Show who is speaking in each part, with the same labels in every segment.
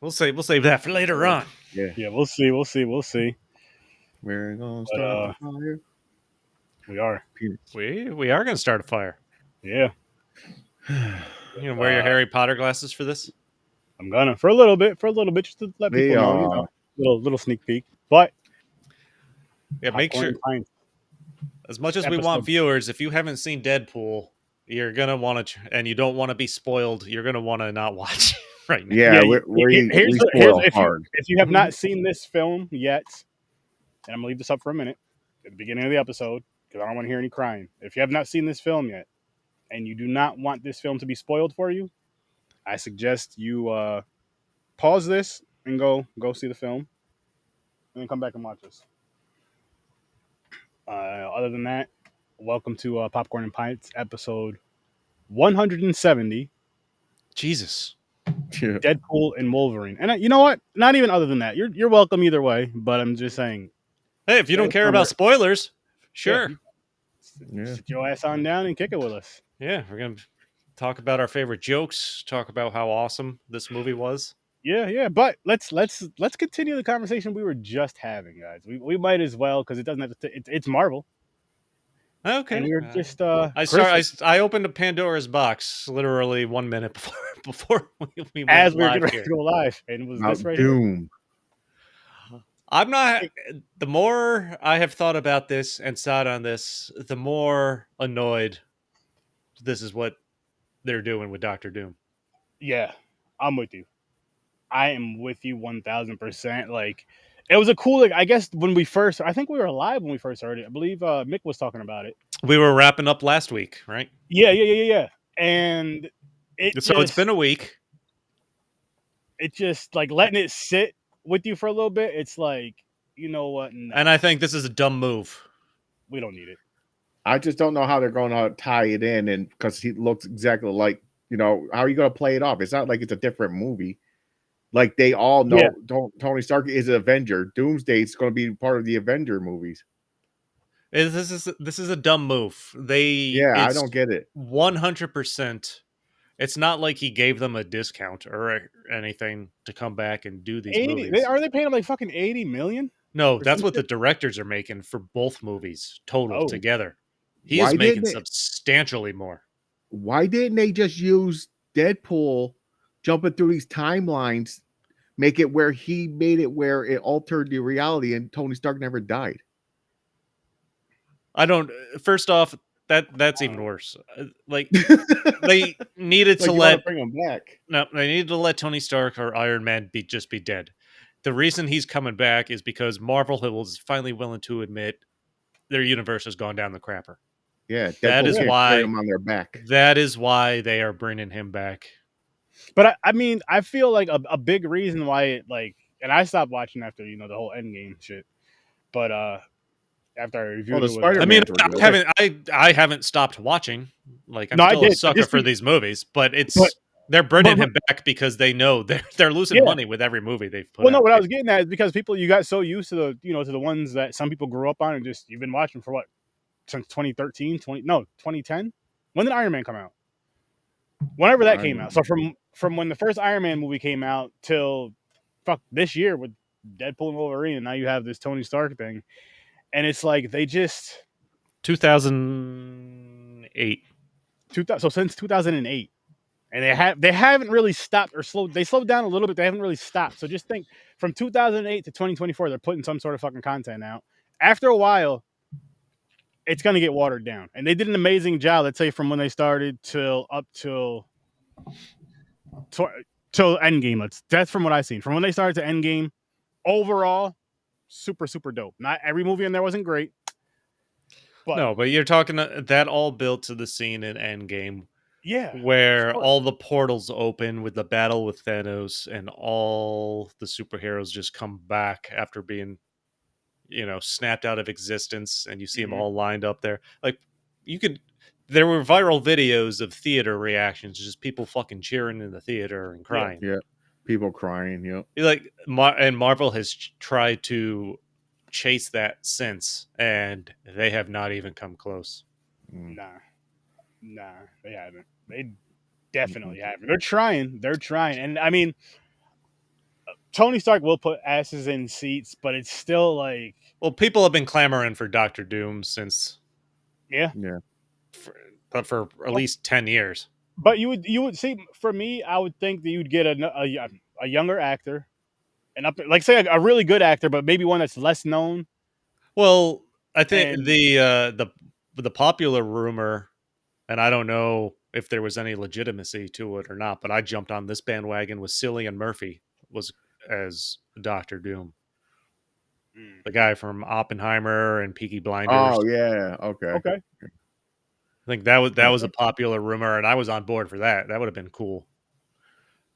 Speaker 1: We'll save that for later on.
Speaker 2: Yeah.
Speaker 3: Yeah, we'll see.
Speaker 2: We're gonna
Speaker 3: But
Speaker 2: start the fire.
Speaker 3: we are.
Speaker 1: We are going to start a fire.
Speaker 3: Yeah.
Speaker 1: You gonna wear your Harry Potter glasses for this?
Speaker 3: I'm gonna for a little bit, just to let
Speaker 2: They
Speaker 3: people know, little sneak peek. But
Speaker 1: Yeah, make sure.
Speaker 3: Pints,
Speaker 1: As much as we want viewers, if you haven't seen Deadpool, you're gonna want to, and you don't want to be spoiled. You're gonna want to not watch it right now.
Speaker 2: Yeah, we spoil hard.
Speaker 3: If you have not seen this film yet, and I'm gonna leave this up for a minute at the beginning of the episode because I don't want to hear any crying. If you have not seen this film yet, and you do not want this film to be spoiled for you, I suggest you pause this and go see the film, and then come back and watch this. Other than that, welcome to Popcorn and Pints, episode 170.
Speaker 1: Jesus.
Speaker 3: Deadpool and Wolverine. And you know what? Not even other than that. You're welcome either way, but I'm just saying.
Speaker 1: Hey, if you don't care about spoilers, sure.
Speaker 3: Sit your ass on down and kick it with us.
Speaker 1: Yeah, we're going to talk about our favorite jokes, talk about how awesome this movie was.
Speaker 3: Yeah, but let's continue the conversation we were just having, guys. We might as well because it doesn't have to. It's Marvel.
Speaker 1: Okay.
Speaker 3: And we were just.
Speaker 1: I opened a Pandora's box literally 1 minute before we went
Speaker 3: as we were
Speaker 1: live
Speaker 3: getting ready to go live, and it was this right
Speaker 2: Doom.
Speaker 3: here.
Speaker 1: I'm not. The more I have thought about this and sat on this, the more annoyed this is what they're doing with Doctor Doom.
Speaker 3: Yeah, I'm with you. I am with you 1000%. Like, it was a cool. I guess I think we were live when we first heard it. I believe Mick was talking about it.
Speaker 1: We were wrapping up last week, right?
Speaker 3: Yeah. And
Speaker 1: it's been a week.
Speaker 3: It just like letting it sit with you for a little bit. It's like, you know what? No,
Speaker 1: and I think this is a dumb move.
Speaker 3: We don't need it.
Speaker 2: I just don't know how they're going to tie it in, and because he looks exactly like, how are you going to play it off? It's not like it's a different movie. Like they all know, Tony Stark is an Avenger. Doomsday is going to be part of the Avenger movies.
Speaker 1: This is a dumb move.
Speaker 2: I don't get it.
Speaker 1: 100%. It's not like he gave them a discount or anything to come back and do these movies.
Speaker 3: Are they paying him like fucking $80 million?
Speaker 1: No, that's what the directors are making for both movies total together. He is making substantially more.
Speaker 2: Why didn't they just use Deadpool jumping through these timelines, make it where he made it where it altered the reality and Tony Stark never died?
Speaker 1: First off, that's even worse. Like they needed to
Speaker 2: bring him back.
Speaker 1: No, they needed to let Tony Stark or Iron Man be dead. The reason he's coming back is because Marvel was finally willing to admit their universe has gone down the crapper.
Speaker 2: Yeah,
Speaker 1: that is why
Speaker 2: him on their back.
Speaker 1: That is why they are bringing him back.
Speaker 3: But I mean, I feel like a big reason why it and I stopped watching after the whole Endgame shit. But after I reviewed
Speaker 1: I haven't stopped watching. Like I'm still a sucker for these movies, but they're bringing him back because they know they're losing money with every movie they've put out.
Speaker 3: No, what I was getting at is because you got so used to the to the ones that some people grew up on and just you've been watching for what since 2013, 2010. When did Iron Man come out? Whenever that came out. So from when the first Iron Man movie came out till this year with Deadpool and Wolverine, and now you have this Tony Stark thing, and it's like they just
Speaker 1: 2008.
Speaker 3: So since 2008, and they haven't really stopped or slowed. They slowed down a little bit. They haven't really stopped. So just think from 2008 to 2024, they're putting some sort of fucking content out. After a while, it's going to get watered down. And they did an amazing job, let's say, from when they started till Endgame. That's from what I've seen. From when they started to Endgame, overall, super, super dope. Not every movie in there wasn't great.
Speaker 1: But you're talking that all built to the scene in Endgame.
Speaker 3: Yeah.
Speaker 1: Where all the portals open with the battle with Thanos and all the superheroes just come back after being snapped out of existence, and you see them all lined up there. Like there were viral videos of theater reactions, just people fucking cheering in the theater and crying.
Speaker 2: Yeah, people crying. Yeah,
Speaker 1: and Marvel has tried to chase that since, and they have not even come close.
Speaker 3: Nah, they haven't. They definitely haven't. They're trying, and I mean, Tony Stark will put asses in seats, but it's still like,
Speaker 1: Well, people have been clamoring for Doctor Doom since
Speaker 3: yeah.
Speaker 1: for at least 10 years.
Speaker 3: But you would see, for me, I would think that you'd get a younger actor, and up like say a really good actor, but maybe one that's less known.
Speaker 1: Well, I think
Speaker 3: And
Speaker 1: the popular rumor, and I don't know if there was any legitimacy to it or not, but I jumped on this bandwagon with Cillian Murphy was as Doctor Doom, the guy from Oppenheimer and Peaky Blinders.
Speaker 2: Oh yeah, okay.
Speaker 1: I think that was a popular rumor, and I was on board for that. That would have been cool.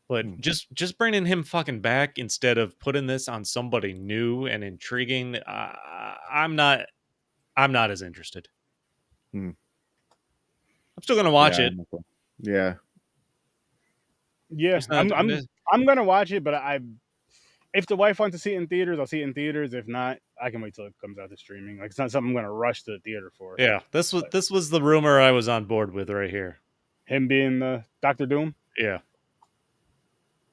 Speaker 1: But just bringing him fucking back instead of putting this on somebody new and intriguing, I'm not as interested. I'm still gonna watch it.
Speaker 2: Yeah.
Speaker 3: Yeah, I'm gonna watch it, but if the wife wants to see it in theaters, I'll see it in theaters. If not, I can wait till it comes out to streaming. Like it's not something I'm gonna rush to the theater for.
Speaker 1: Yeah, this was the rumor I was on board with right here.
Speaker 3: Him being the Doctor Doom.
Speaker 1: Yeah,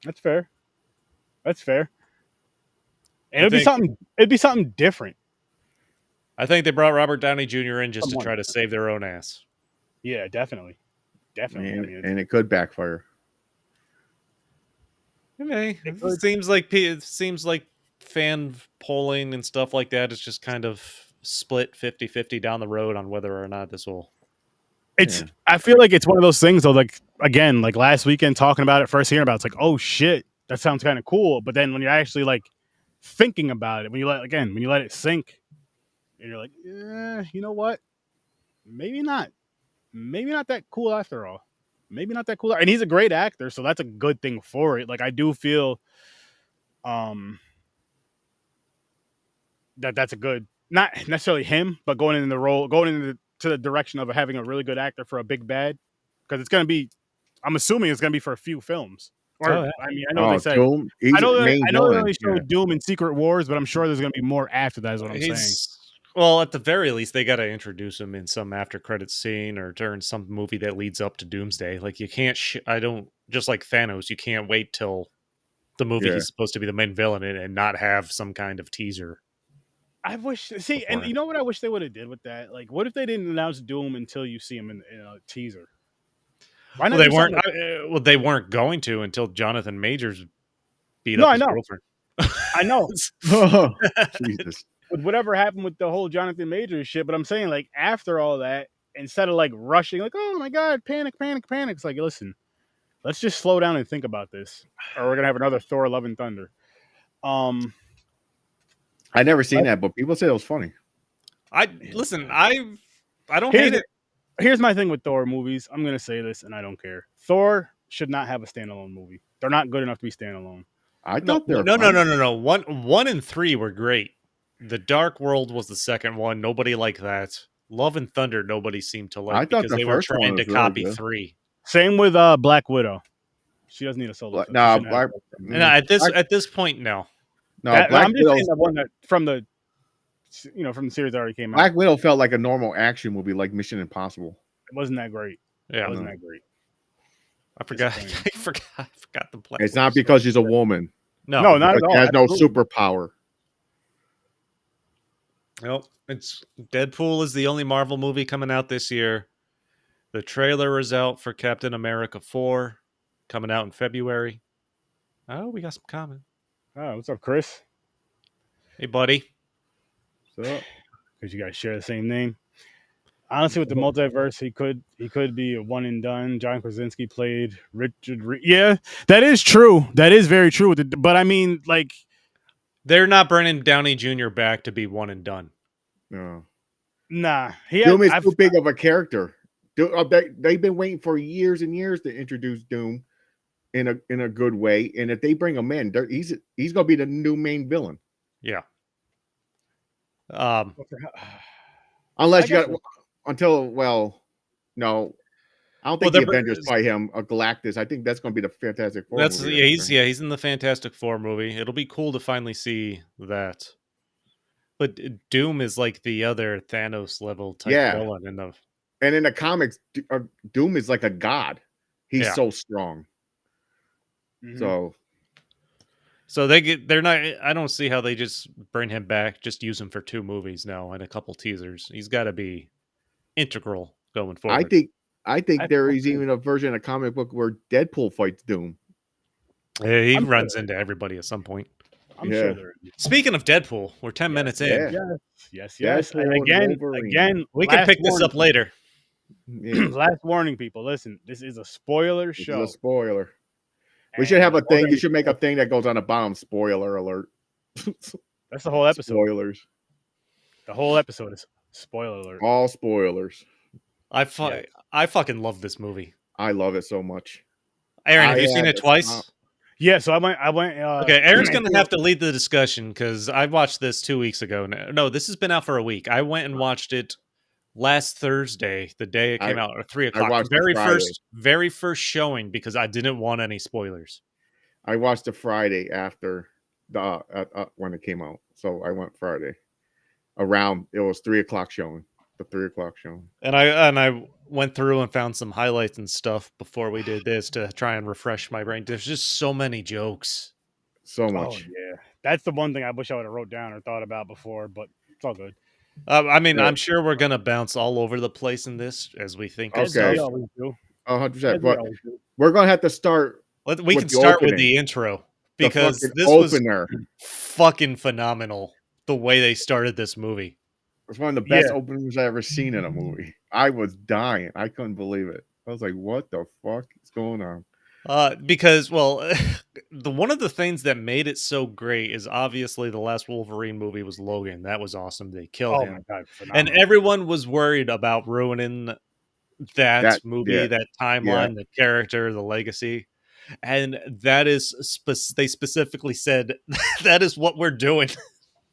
Speaker 3: that's fair. That's fair. And it'd be something different.
Speaker 1: I think they brought Robert Downey Jr. in just to try to save their own ass.
Speaker 3: Yeah, definitely.
Speaker 2: And it could backfire.
Speaker 1: It seems like fan polling and stuff like that is just kind of split 50-50 down the road on whether or not this will.
Speaker 3: I feel like it's one of those things though, like again, like last weekend talking about it, first hearing about it, it's like, oh shit, that sounds kind of cool. But then when you're actually like thinking about it, when you let it sink, and you're like, yeah, you know what? Maybe not that cool after all. Maybe not that cool. And he's a great actor, so that's a good thing for it. Like I do feel that's a good, not necessarily him, but going into the direction of having a really good actor for a big bad, because it's going to be, I'm assuming it's going to be for a few films. Or I mean, I know they say
Speaker 2: Doom,
Speaker 3: I know they only showed Doom in Secret Wars, but I'm sure there's going to be more after that. Is what I'm saying.
Speaker 1: Well, at the very least, they got to introduce him in some after credit scene or during some movie that leads up to Doomsday. Like you can't, just like Thanos, you can't wait till the movie he's supposed to be the main villain in and not have some kind of teaser.
Speaker 3: I wish, and you know what I wish they would have did with that? Like, what if they didn't announce Doom until you see him in a teaser?
Speaker 1: Why not? They weren't going to until Jonathan Majors beat up his girlfriend.
Speaker 3: I know.
Speaker 2: Jesus.
Speaker 3: With whatever happened with the whole Jonathan Majors shit, but I'm saying like after all that, instead of like rushing, like, oh my god, panic, it's like, listen, let's just slow down and think about this, or we're gonna have another Thor: Love and Thunder.
Speaker 2: I never seen that, but people say it was funny.
Speaker 1: I don't hate it.
Speaker 3: Here's my thing with Thor movies. I'm gonna say this, and I don't care. Thor should not have a standalone movie. They're not good enough to be standalone.
Speaker 2: I thought
Speaker 1: no. 1 and 3 were great. The Dark World was the second one. Nobody liked that. Love and Thunder, nobody seemed to like because they were trying to copy 3.
Speaker 3: Same with Black Widow. She doesn't need a solo.
Speaker 1: At this point, no.
Speaker 2: I'm
Speaker 3: just saying the one that from the series that already came out.
Speaker 2: Black Widow felt like a normal action movie, like Mission Impossible.
Speaker 3: It wasn't that great.
Speaker 1: Yeah,
Speaker 3: it wasn't that great.
Speaker 1: I forgot the Black.
Speaker 2: It's not because she's a woman.
Speaker 3: No, not at all.
Speaker 2: She has no superpower.
Speaker 1: Nope. It's Deadpool is the only Marvel movie coming out this year. The trailer is out for Captain America 4, coming out in February. Oh, we got some comment.
Speaker 3: Oh, what's up, Chris?
Speaker 1: Hey, buddy.
Speaker 3: What's up? Because you guys share the same name. Honestly, with the multiverse, he could be a one and done. John Krasinski played Richard. Yeah, that is true. That is very true. But I mean, like,
Speaker 1: they're not bringing Downey Jr. back to be one and done.
Speaker 2: No.
Speaker 3: Nah.
Speaker 2: Doom is too big of a character. They've been waiting for years and years to introduce Doom in a good way. And if they bring him in, he's going to be the new main villain.
Speaker 1: Yeah.
Speaker 2: Unless you got no. I don't think the Avengers fight him, a Galactus. I think that's going to be the Fantastic Four movie.
Speaker 1: He's in the Fantastic Four movie. It'll be cool to finally see that. But Doom is like the other Thanos level type villain in the.
Speaker 2: And in the comics, Doom is like a god. He's so strong. Mm-hmm.
Speaker 1: So they're not. I don't see how they just bring him back, just use him for 2 movies now and a couple teasers. He's got to be integral going
Speaker 2: I
Speaker 1: forward.
Speaker 2: think I think
Speaker 3: I
Speaker 2: there
Speaker 3: feel
Speaker 2: is
Speaker 3: good.
Speaker 2: even a version of a comic book where Deadpool fights Doom.
Speaker 1: Yeah, he
Speaker 3: I'm
Speaker 1: runs
Speaker 3: sure.
Speaker 1: into everybody at some point.
Speaker 3: I'm
Speaker 2: Yeah.
Speaker 3: sure there is.
Speaker 1: Speaking of Deadpool, we're 10 minutes in.
Speaker 2: Yeah.
Speaker 3: Yes.
Speaker 2: Deadpool and
Speaker 3: And
Speaker 2: Wolverine.
Speaker 3: again,
Speaker 1: We can
Speaker 3: last
Speaker 1: pick this
Speaker 3: warning,
Speaker 1: up later.
Speaker 2: Yeah,
Speaker 3: last warning, people. Listen, this is a spoiler
Speaker 2: this
Speaker 3: show.
Speaker 2: is a spoiler. We should have a
Speaker 3: and
Speaker 2: thing. You should make a thing that goes on the bottom. Spoiler alert.
Speaker 3: That's the whole episode.
Speaker 2: Spoilers.
Speaker 3: The whole episode is spoiler alert.
Speaker 2: All spoilers.
Speaker 1: I
Speaker 3: Yes.
Speaker 1: fucking love this movie.
Speaker 2: I love it so much.
Speaker 1: Aaron, have
Speaker 2: I
Speaker 1: you seen
Speaker 2: had
Speaker 1: it
Speaker 2: to
Speaker 1: twice?
Speaker 2: stop.
Speaker 3: Yeah, so I went.
Speaker 1: Okay, Aaron's going to have to lead the discussion because I watched this 2 weeks ago. No, this has been out for a week. I went and watched it last Thursday, the day it came out, at 3 o'clock.
Speaker 2: watched it
Speaker 1: Very first showing because I didn't want any spoilers.
Speaker 2: I watched it Friday after the when it came out, so I went Friday. Around it was 3 o'clock showing. The 3 o'clock showing.
Speaker 1: And I went through and found some highlights and stuff before we did this to try and refresh my brain. There's just so many jokes.
Speaker 2: So
Speaker 3: Oh
Speaker 2: much.
Speaker 3: yeah, that's the one thing I wish I would have wrote down or thought about before, but it's all good.
Speaker 1: I mean,
Speaker 2: Yeah.
Speaker 1: I'm sure we're gonna bounce all over the place in this as we think. of
Speaker 2: Okay.
Speaker 3: As we
Speaker 1: stuff.
Speaker 3: always do.
Speaker 2: 100%.
Speaker 3: As we
Speaker 2: But
Speaker 3: always do.
Speaker 2: we're gonna have to start
Speaker 1: We
Speaker 2: with
Speaker 1: can
Speaker 2: the
Speaker 1: start with
Speaker 2: opening.
Speaker 1: the intro
Speaker 2: the
Speaker 1: because
Speaker 2: fucking
Speaker 1: this was
Speaker 2: opener.
Speaker 1: fucking phenomenal. The way they started this movie.
Speaker 2: It's one of the best
Speaker 3: Yeah.
Speaker 2: openings I've ever seen in a movie. I was dying. I couldn't believe it. I was like, "What the fuck is going on?"
Speaker 1: Because well, one of the things that made it so great is obviously the last Wolverine movie was Logan. That was awesome. They killed
Speaker 3: Oh
Speaker 1: him.
Speaker 3: my god,
Speaker 1: And
Speaker 3: phenomenal.
Speaker 1: everyone was worried about ruining that movie,
Speaker 2: yeah.
Speaker 1: that timeline, the character, the legacy. And that is they specifically said that is what we're doing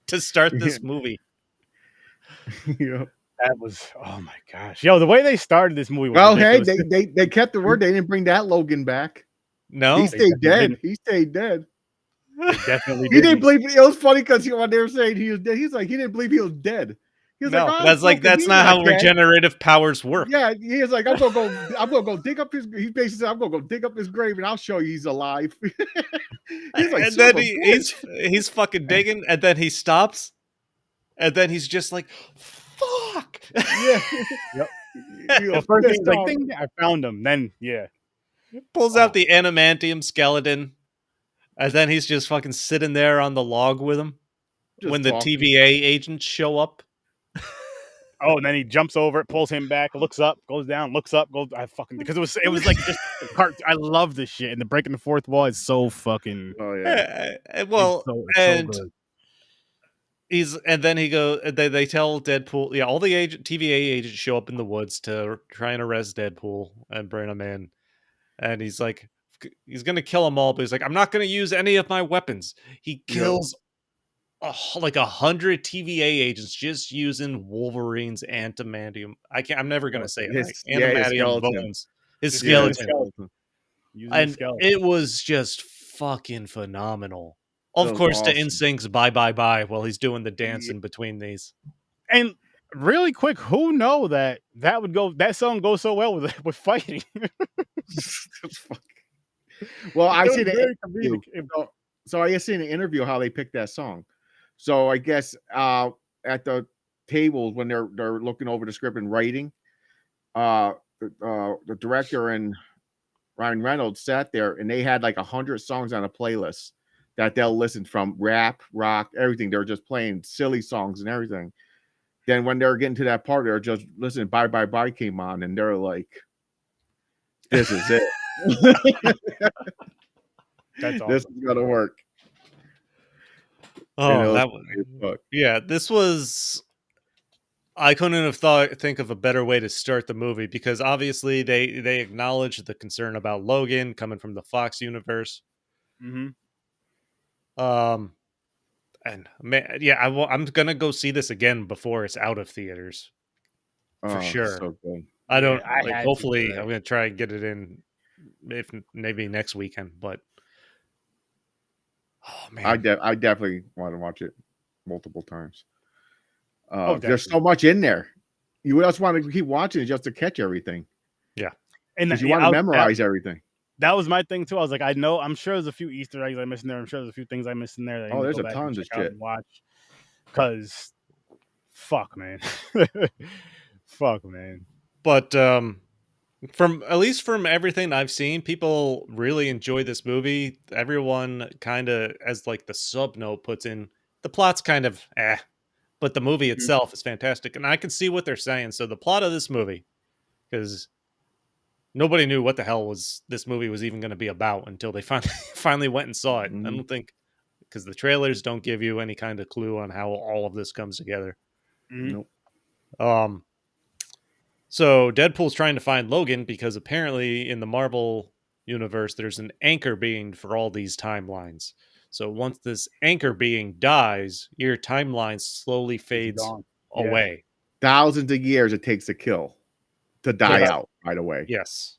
Speaker 1: to start this movie.
Speaker 2: Yeah.
Speaker 3: That was oh my gosh, yo, the way they started this movie was
Speaker 2: Well, hey,
Speaker 3: ridiculous.
Speaker 2: they kept the word. They didn't bring that Logan back.
Speaker 1: No,
Speaker 2: He
Speaker 3: They
Speaker 2: stayed
Speaker 3: definitely
Speaker 2: dead.
Speaker 3: didn't.
Speaker 2: He stayed dead.
Speaker 3: They definitely
Speaker 2: He didn't
Speaker 3: didn't.
Speaker 2: believe it. It was funny because when they were saying he was dead, he's like he didn't believe he was dead. He was
Speaker 1: no,
Speaker 2: like, "Oh,
Speaker 1: that's like
Speaker 2: Logan,
Speaker 1: that's
Speaker 2: he's
Speaker 1: not how
Speaker 2: dead."
Speaker 1: regenerative powers work.
Speaker 2: Yeah, he was like, I'm gonna go dig up his. He basically said, I'm gonna go dig up his grave and I'll show you he's alive. He's like,
Speaker 1: And
Speaker 2: "Son
Speaker 1: then
Speaker 2: of a bitch."
Speaker 1: he's fucking digging, and then he stops, and then he's just like, "Fuck!"
Speaker 2: Yeah.
Speaker 3: Yep.
Speaker 2: He
Speaker 3: The
Speaker 2: was
Speaker 3: first thing
Speaker 2: pissed
Speaker 3: is like,
Speaker 2: off.
Speaker 3: ding, I found him. Then yeah,
Speaker 1: Pulls out the adamantium skeleton, and then he's just fucking sitting there on the log with him
Speaker 2: Just
Speaker 1: when the
Speaker 2: talking.
Speaker 1: TVA agents show up.
Speaker 3: oh, and then he jumps over it, pulls him back, looks up, goes down, looks up, goes. I fucking because it was like just I love this shit, and the breaking the fourth wall is so fucking.
Speaker 2: Oh yeah.
Speaker 1: Well,
Speaker 3: it's so
Speaker 1: and
Speaker 3: good.
Speaker 1: and then he goes. They tell Deadpool, yeah, all the TVA agents show up in the woods to try and arrest Deadpool and bring him in, and he's like, he's gonna kill them all, but he's like, I'm not gonna use any of my weapons. He kills like 100 TVA agents just using Wolverine's adamantium. I'm never gonna say it right.
Speaker 2: His
Speaker 1: Adamantium
Speaker 2: skeleton.
Speaker 1: bones. His
Speaker 2: Yeah, his
Speaker 1: skeleton.
Speaker 3: Using the
Speaker 1: And
Speaker 3: skeleton.
Speaker 1: it was just fucking phenomenal. Of
Speaker 2: That was
Speaker 1: course, to
Speaker 2: awesome.
Speaker 1: NSYNC's "Bye Bye Bye" while he's doing the dance in between these.
Speaker 3: And really quick, who know that song goes so well with fighting?
Speaker 2: Well, I
Speaker 3: It was
Speaker 2: see the
Speaker 3: very
Speaker 2: interview.
Speaker 3: comedic.
Speaker 2: So I seen an interview how they picked that song. So I guess at the tables when they're looking over the script and writing, the director and Ryan Reynolds sat there and they had like 100 songs on a playlist that they'll listen from, rap, rock, everything. They're just playing silly songs and everything. Then when they're getting to that part, they're just listening. Bye Bye Bye came on, and they're like, "This is it.
Speaker 3: That's awesome.
Speaker 2: This is gonna work."
Speaker 1: Oh, that
Speaker 2: was
Speaker 1: yeah. This was. I couldn't have think of a better way to start the movie because obviously they acknowledge the concern about Logan coming from the Fox universe.
Speaker 3: Mm-hmm.
Speaker 1: And man, yeah, I'm gonna go see this again before it's out of theaters for sure.
Speaker 2: So good.
Speaker 1: I don't
Speaker 3: I
Speaker 1: like.
Speaker 3: had to
Speaker 1: Hopefully,
Speaker 3: do that.
Speaker 1: I'm gonna try and get it in, if maybe next weekend. But oh man,
Speaker 2: I definitely want to watch it multiple times. There's
Speaker 3: definitely.
Speaker 2: so much in there. You just want to keep watching it just to catch everything.
Speaker 3: And
Speaker 2: Because you want to memorize everything.
Speaker 3: that was my thing too. I was like, I'm sure there's a few Easter eggs I missed in there. I'm sure there's a few things I missed in there that I need to
Speaker 2: there's
Speaker 3: go
Speaker 2: a
Speaker 3: back
Speaker 2: tons
Speaker 3: and
Speaker 2: of
Speaker 3: check out
Speaker 2: shit.
Speaker 3: and watch. Because, fuck, man. Fuck, man.
Speaker 1: But from at least from everything I've seen, people really enjoy this movie. Everyone kind of, as like the sub note puts in, the plot's kind of but the movie itself is fantastic, and I can see what they're saying. So the plot of this movie, because nobody knew what the hell this movie was even going to be about until they finally went and saw it. I don't think, because the trailers don't give you any kind of clue on how all of this comes together.
Speaker 2: Nope.
Speaker 1: So Deadpool's trying to find Logan because apparently in the Marvel universe there's an anchor being for all these timelines. So once this anchor being dies, your timeline slowly fades away.
Speaker 2: Thousands of years it takes to die out right away.
Speaker 1: Yes.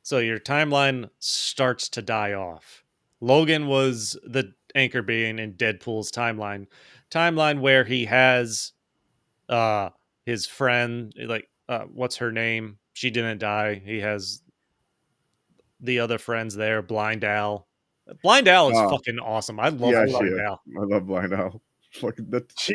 Speaker 1: So your timeline starts to die off. Logan was the anchor being in Deadpool's timeline where he has his friend, like what's her name? She didn't die. He has the other friends there, Blind Al. Blind Al is fucking awesome. I love Blind Al.
Speaker 2: I love Blind Al.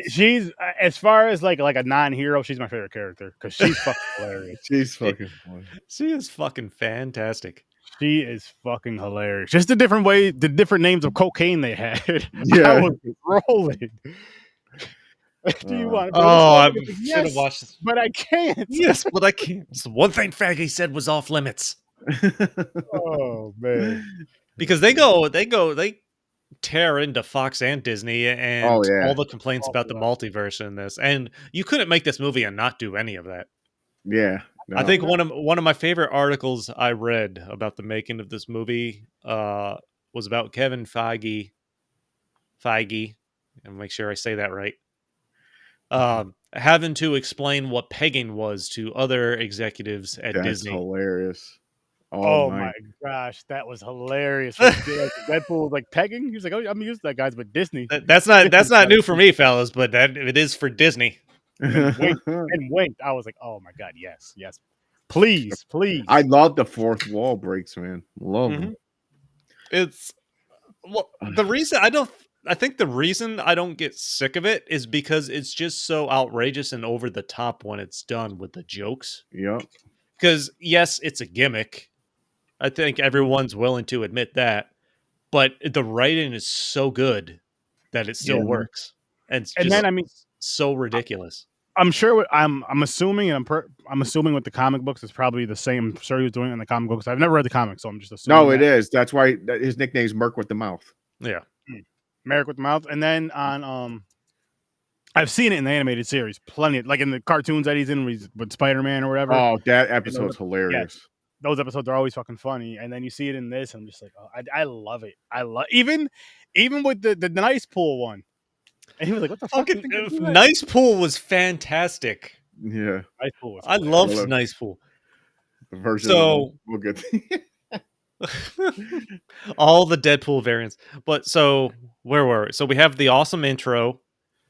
Speaker 3: She's as far as like a non-hero, she's my favorite character because she's fucking hilarious.
Speaker 2: She's fucking funny.
Speaker 1: She is fucking fantastic.
Speaker 3: She is fucking hilarious. Just the different names of cocaine they had.
Speaker 2: Yeah,
Speaker 3: I was rolling. Do you want?
Speaker 1: I should have watched this,
Speaker 3: but I can't.
Speaker 1: Yes, but I can't. So one thing Faggy said was off limits.
Speaker 3: Oh man,
Speaker 1: because they tear into Fox and Disney and all the complaints about the multiverse in this, and you couldn't make this movie and not do any of that.
Speaker 2: Yeah,
Speaker 1: I think one of my favorite articles I read about the making of this movie was about Kevin Feige, and make sure I say that right. Having to explain what pegging was to other executives at Disney.
Speaker 2: That's hilarious.
Speaker 3: Oh my gosh, that was hilarious. Deadpool was like pegging. He was like, "Oh, I'm used to that, guys," but Disney.
Speaker 1: That's not new for me, fellas, but it is for Disney.
Speaker 3: And winked. I was like, "Oh my god, yes, please."
Speaker 2: I love the fourth wall breaks, man. Love them.
Speaker 1: It's the reason I think the reason I don't get sick of it is because it's just so outrageous and over the top when it's done with the jokes.
Speaker 2: Yep.
Speaker 1: Because yes, it's a gimmick. I think everyone's willing to admit that, but the writing is so good that it still works, and then so ridiculous.
Speaker 3: I'm sure. I'm assuming, and I'm assuming with the comic books, it's probably the same. I'm sure he was doing it in the comic books. I've never read the comics, so I'm just assuming.
Speaker 2: No, it is. That's why his nickname is Merc with the Mouth.
Speaker 1: Yeah,
Speaker 3: Merc with the Mouth. And then on I've seen it in the animated series, plenty, like in the cartoons that he's in with Spider-Man or whatever.
Speaker 2: Oh, that episode's hilarious.
Speaker 3: Yeah, those episodes are always fucking funny, and then you see it in this, and I'm just like, oh, I love it. I love even with the nice pool one. And he was like, "What the fuck?"
Speaker 1: Nice Pool was fantastic.
Speaker 2: Yeah,
Speaker 3: Nice Pool was
Speaker 1: I loved Nice Pool.
Speaker 2: The version. We'll get
Speaker 1: all the Deadpool variants. But so where were we? So we have the awesome intro.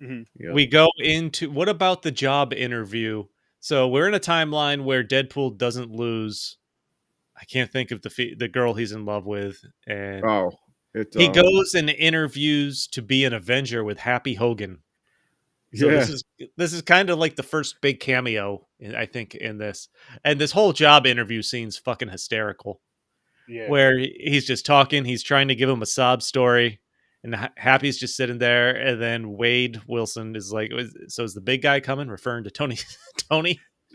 Speaker 3: Mm-hmm.
Speaker 1: Yep. We go into what about the job interview? So we're in a timeline where Deadpool doesn't lose. I can't think of the girl he's in love with, and he goes and interviews to be an Avenger with Happy Hogan. So this is kind of like the first big cameo, I think, in this. And this whole job interview scene's fucking hysterical. Yeah. Where he's just talking, he's trying to give him a sob story, and Happy's just sitting there, and then Wade Wilson is like, "So is the big guy coming?" Referring to Tony.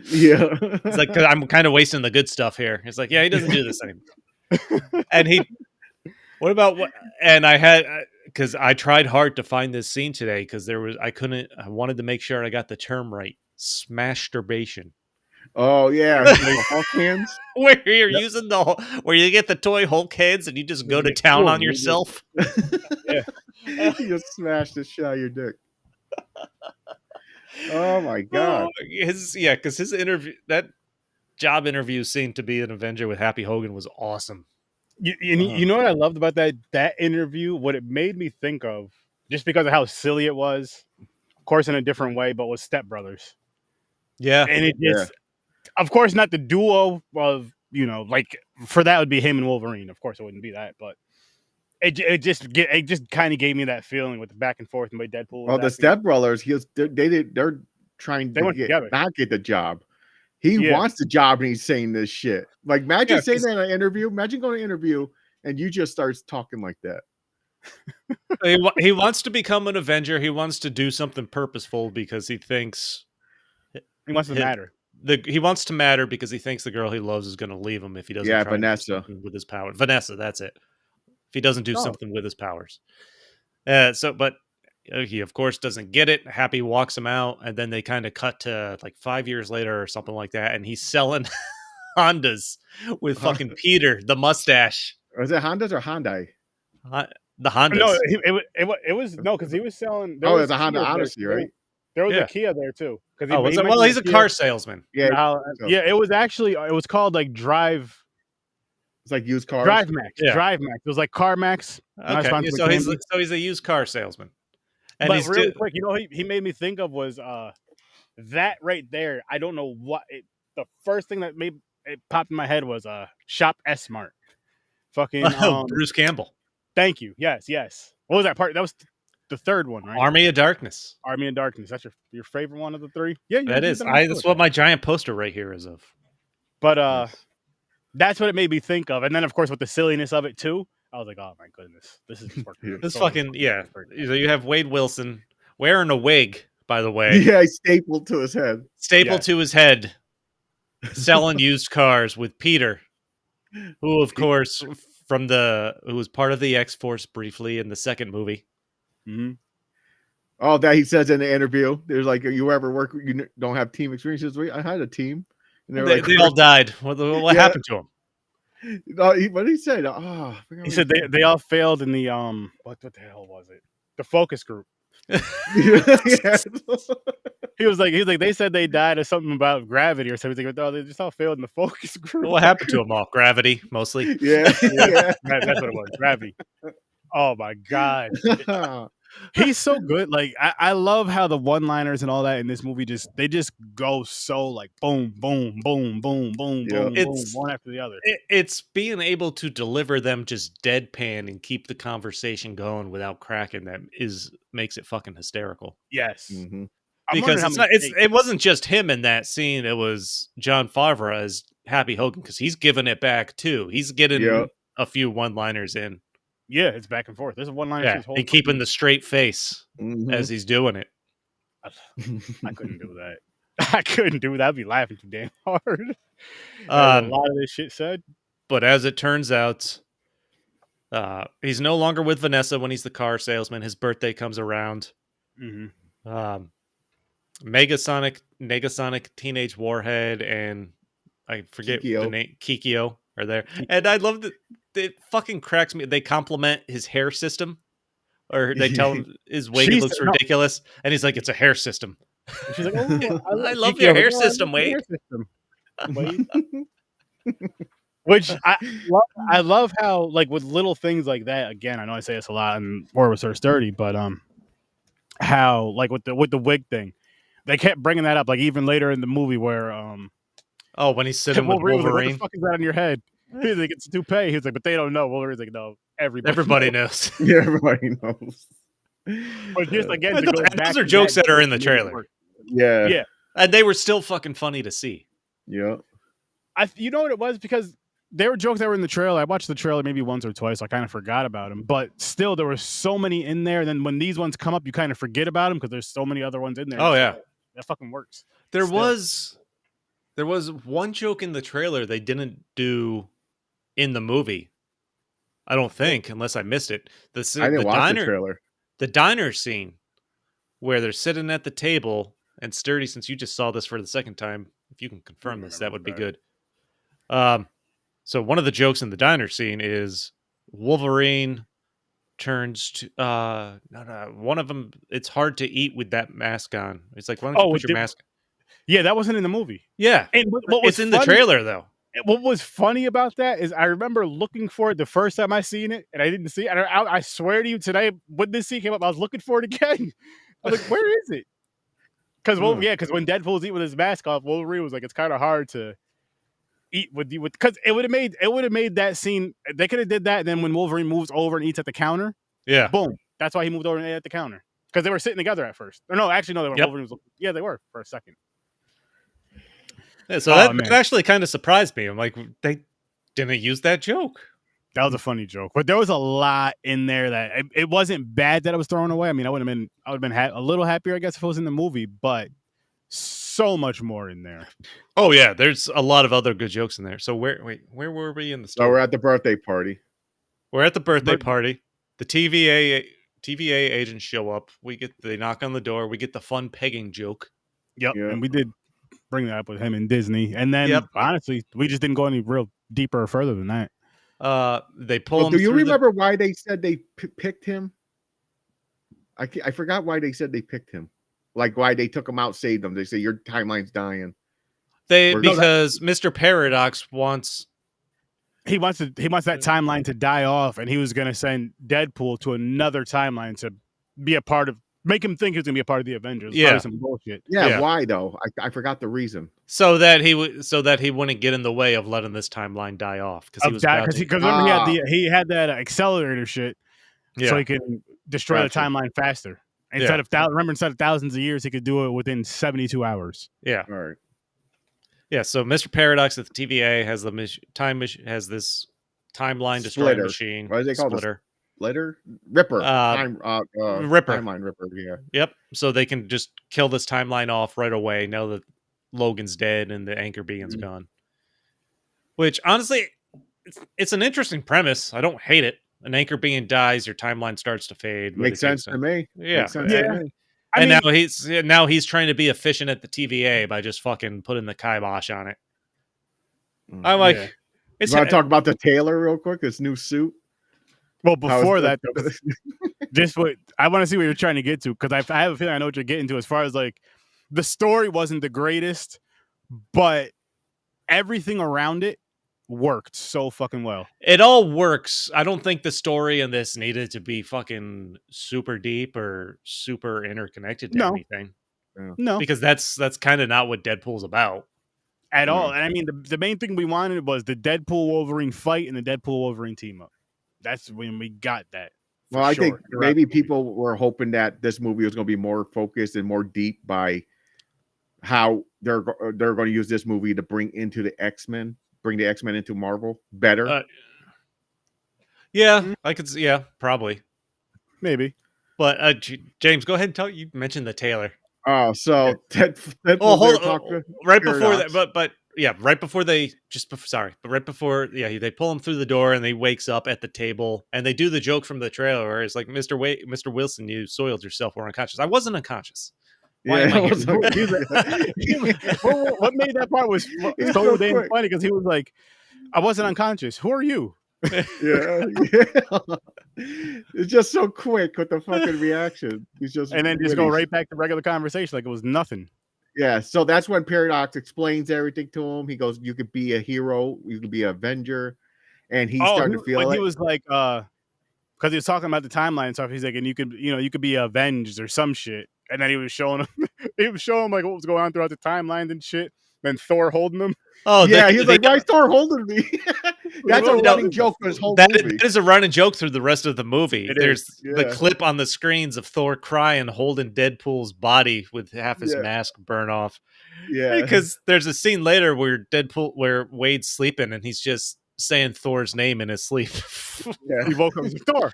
Speaker 2: Yeah.
Speaker 1: It's like, I'm kind of wasting the good stuff here. It's like, yeah, he doesn't do this anymore. And what about what? And I had, because I tried hard to find this scene today because I wanted to make sure I got the term right. Smashturbation.
Speaker 2: Oh yeah, Hulk hands.
Speaker 1: Where you're using where you get the toy Hulk heads and you just go to town on yourself.
Speaker 2: Yeah. You just smash the shit out of your dick. Oh my god.
Speaker 1: Because his interview, that job interview scene to be an Avenger with Happy Hogan was awesome.
Speaker 3: You know what I loved about that interview? What it made me think of, just because of how silly it was, of course in a different way, but was Step Brothers.
Speaker 1: Yeah.
Speaker 3: And it just, of course, not the duo of like for that would be him and Wolverine. Of course, it wouldn't be that, but it just kind of gave me that feeling with the back and forth and by Deadpool.
Speaker 2: Well, the Step Brothers, they're trying to not get the job. He wants the job and he's saying this shit. Like, imagine saying that in an interview. Imagine going to an interview and you just start talking like that.
Speaker 1: He wants to become an Avenger. He wants to do something purposeful because he thinks
Speaker 3: he wants to matter.
Speaker 1: He wants to matter because he thinks the girl he loves is going to leave him if he doesn't.
Speaker 2: Yeah,
Speaker 1: try
Speaker 2: Vanessa
Speaker 1: with his power. Vanessa, that's it. If he doesn't do something with his powers, but he of course doesn't get it. Happy walks him out, and then they kind of cut to like 5 years later or something like that, and he's selling Hondas with fucking Peter, the mustache.
Speaker 2: Was it Hondas or Hyundai?
Speaker 1: The Hondas.
Speaker 3: No, it was no, because he was selling.
Speaker 2: Oh, it's a Honda Odyssey, right?
Speaker 3: There was a Kia there too.
Speaker 1: He's a car salesman.
Speaker 3: Yeah, it was called like Drive.
Speaker 2: It's like used cars.
Speaker 3: Drive Max. Yeah. Drive Max. It was like Car Max.
Speaker 1: Okay. So he's a used car salesman. And
Speaker 3: but really quick, he made me think of was that right there. I don't know what the first thing that made it popped in my head was Shop S Smart. Fucking
Speaker 1: Bruce Campbell.
Speaker 3: Thank you. Yes. What was that part? That was the third one, right?
Speaker 1: Army of Darkness.
Speaker 3: That's your favorite one of the three? Yeah,
Speaker 1: that is. That's what my giant poster right here is of.
Speaker 3: But that's what it made me think of. And then, of course, with the silliness of it, too, I was like, oh, my goodness. This is just working.
Speaker 1: This fucking, yeah. You have Wade Wilson wearing a wig, by the way.
Speaker 2: Yeah, he's stapled to his head.
Speaker 1: To his head. Selling used cars with Peter, who, of course, who was part of the X-Force briefly in the second movie.
Speaker 3: Mm-hmm.
Speaker 2: Oh, that he says in the interview. There's like, you ever work, you don't have team experiences? I had a team.
Speaker 1: And they all died. What happened to him?
Speaker 2: What did he say?
Speaker 3: He said they all failed in the what the hell was it? The focus group. He was like they said they died of something about gravity or something. Like, they just all failed in the focus group.
Speaker 1: What happened to them all? Gravity, mostly.
Speaker 2: Yeah.
Speaker 3: That's what it was. Gravity. Oh my god. He's so good. Like I love how the one-liners and all that in this movie they just go so like boom, boom, boom, boom, boom, boom, boom, one after the other.
Speaker 1: It's being able to deliver them just deadpan and keep the conversation going without cracking them makes it fucking hysterical.
Speaker 3: Yes,
Speaker 1: because it wasn't just him in that scene. It was Jon Favreau as Happy Hogan because he's giving it back too. He's getting a few one-liners in.
Speaker 3: Yeah, it's back and forth. There's a one-liner.
Speaker 1: Yeah, and keeping the straight face as he's doing it.
Speaker 3: I couldn't do that. I'd be laughing too damn hard. A lot of this shit said.
Speaker 1: But as it turns out, he's no longer with Vanessa when he's the car salesman. His birthday comes around.
Speaker 3: Mm-hmm.
Speaker 1: Negasonic, Teenage Warhead, and I forget the name. Kikyo are there. And I love that. It fucking cracks me. They compliment his hair system, or they tell him his wig looks ridiculous, and he's like, "It's a hair system."
Speaker 3: And she's like, "Oh,
Speaker 1: I love your hair system, Wade."
Speaker 3: Which I love how, like, with little things like that. Again, I know I say this a lot, and War was so sturdy, but how like with the wig thing, they kept bringing that up. Like even later in the movie where
Speaker 1: when he's sitting with Wolverine,
Speaker 3: like, what the fuck is that on your head? He's like, it's a toupee. He's like, but they don't know. Wolverine's like, no, everybody
Speaker 1: knows.
Speaker 2: Yeah, everybody knows.
Speaker 3: But just again,
Speaker 1: those are jokes that are in the trailer.
Speaker 2: Yeah,
Speaker 1: and they were still fucking funny to see.
Speaker 2: Yeah,
Speaker 3: you know what it was, because there were jokes that were in the trailer. I watched the trailer maybe once or twice. So I kind of forgot about them, but still, there were so many in there. And then when these ones come up, you kind of forget about them because there's so many other ones in there.
Speaker 1: Oh yeah,
Speaker 3: that fucking works.
Speaker 1: There was one joke in the trailer they didn't do in the movie. I don't think, unless I missed it.
Speaker 2: I didn't watch the trailer.
Speaker 1: The diner scene where they're sitting at the table, and Sturdy, since you just saw this for the second time, if you can confirm this, that would be good. So one of the jokes in the diner scene is Wolverine turns to one of them. It's hard to eat with that mask on. It's like, why don't you put your mask?
Speaker 3: Yeah, that wasn't in the movie.
Speaker 1: Yeah,
Speaker 3: and
Speaker 1: it's in the trailer though.
Speaker 3: What was funny about that is I remember looking for it the first time I seen it, and I didn't see it. I swear to you, today when this scene came up, I was looking for it again. I was like, "Where is it?" Because when Deadpool's eating with his mask off, Wolverine was like, "It's kind of hard to eat with you because it would have made that scene. They could have did that. And then when Wolverine moves over and eats at the counter,
Speaker 1: Yeah.
Speaker 3: boom. That's why he moved over and ate at the counter because they were sitting together at first. Or no, actually no, they were.
Speaker 1: Yep.
Speaker 3: Wolverine was, yeah, they were for a second.
Speaker 1: Yeah, so that actually kind of surprised me. I'm like, they didn't use that joke.
Speaker 3: That was a funny joke, but there was a lot in there that it wasn't bad that it was thrown away. I mean, I would have been a little happier, I guess, if it was in the movie, but so much more in there.
Speaker 1: Oh yeah, there's a lot of other good jokes in there. So where were we in the story?
Speaker 2: So we're at the birthday party.
Speaker 1: We're at the birthday party. The TVA agents show up. They knock on the door. We get the fun pegging joke.
Speaker 3: Yep, and we did bring that up with him and Disney. And then honestly, we just didn't go any real deeper or further than that.
Speaker 1: They pull him.
Speaker 2: Do you remember why they said they picked him? I forgot why they said they picked him. Like why they took him out, saved him. They say your timeline's dying.
Speaker 1: Because Mr. Paradox wants
Speaker 3: that timeline to die off, and he was going to send Deadpool to another timeline to be a part of, make him think he was going to be a part of the Avengers.
Speaker 1: Yeah,
Speaker 3: some bullshit.
Speaker 2: Yeah, why though? I forgot the reason.
Speaker 1: So that he wouldn't get in the way of letting this timeline die off because
Speaker 3: remember he had that accelerator shit, so he can destroy the timeline faster. Instead of thousands of years, he could do it within 72 hours.
Speaker 1: Yeah.
Speaker 2: All right.
Speaker 1: Yeah. So Mr. Paradox at the TVA has has this timeline destroying machine.
Speaker 2: What is it called?
Speaker 1: Splitter.
Speaker 2: Ripper.
Speaker 1: Ripper.
Speaker 2: Timeline Ripper. Yeah.
Speaker 1: Yep. So they can just kill this timeline off right away now that Logan's dead and the anchor being's gone. Which honestly, it's an interesting premise. I don't hate it. An anchor being dies, your timeline starts to fade.
Speaker 2: Makes sense to me.
Speaker 1: Yeah.
Speaker 2: And
Speaker 1: now he's trying to be efficient at the TVA by just fucking putting the kibosh on it. I'm like,
Speaker 2: you want to talk about the tailor real quick? This new suit.
Speaker 3: Well, before that, just what I want to see what you're trying to get to, because I have a feeling I know what you're getting to. As far as like the story wasn't the greatest, but everything around it worked so fucking well.
Speaker 1: It all works. I don't think the story in this needed to be fucking super deep or super interconnected to anything.
Speaker 3: No,
Speaker 1: because that's kind of not what Deadpool's about
Speaker 3: at all. And I mean, the main thing we wanted was the Deadpool Wolverine fight and the Deadpool Wolverine team up. That's when we got that.
Speaker 2: Well, I think maybe people were hoping that this movie was going to be more focused and more deep by how they're going to use this movie to bring the X-Men into Marvel better.
Speaker 1: I could. Yeah, probably,
Speaker 3: maybe.
Speaker 1: But James, go ahead and tell. You mentioned the tailor.
Speaker 2: Oh, so
Speaker 1: right before that, but yeah, right before they they pull him through the door and he wakes up at the table and they do the joke from the trailer where it's like, Mr. Wilson, you soiled yourself or unconscious. I wasn't unconscious. What made
Speaker 3: that part was so damn funny because he was like, I wasn't unconscious. Who are you?
Speaker 2: It's just so quick with the fucking reaction.
Speaker 3: And then just go right back to regular conversation like it was nothing.
Speaker 2: Yeah, so that's when Paradox explains everything to him. He goes, "You could be a hero, you could be an Avenger," and he's starting to feel it.
Speaker 3: He was like, because he was talking about the timeline and stuff. He's like, and you could be avenged or some shit. And then he was showing him like what was going on throughout the timelines and shit. Then Thor holding him.
Speaker 2: Oh yeah, he was like, "Why is Thor holding me?" That's a running joke for this whole movie.
Speaker 1: That is a running joke through the rest of the movie. There's the clip on the screens of Thor crying, holding Deadpool's body with half his mask burn off.
Speaker 2: Yeah,
Speaker 1: because there's a scene later where Wade's sleeping and he's just saying Thor's name in his sleep.
Speaker 3: He woke up as Thor.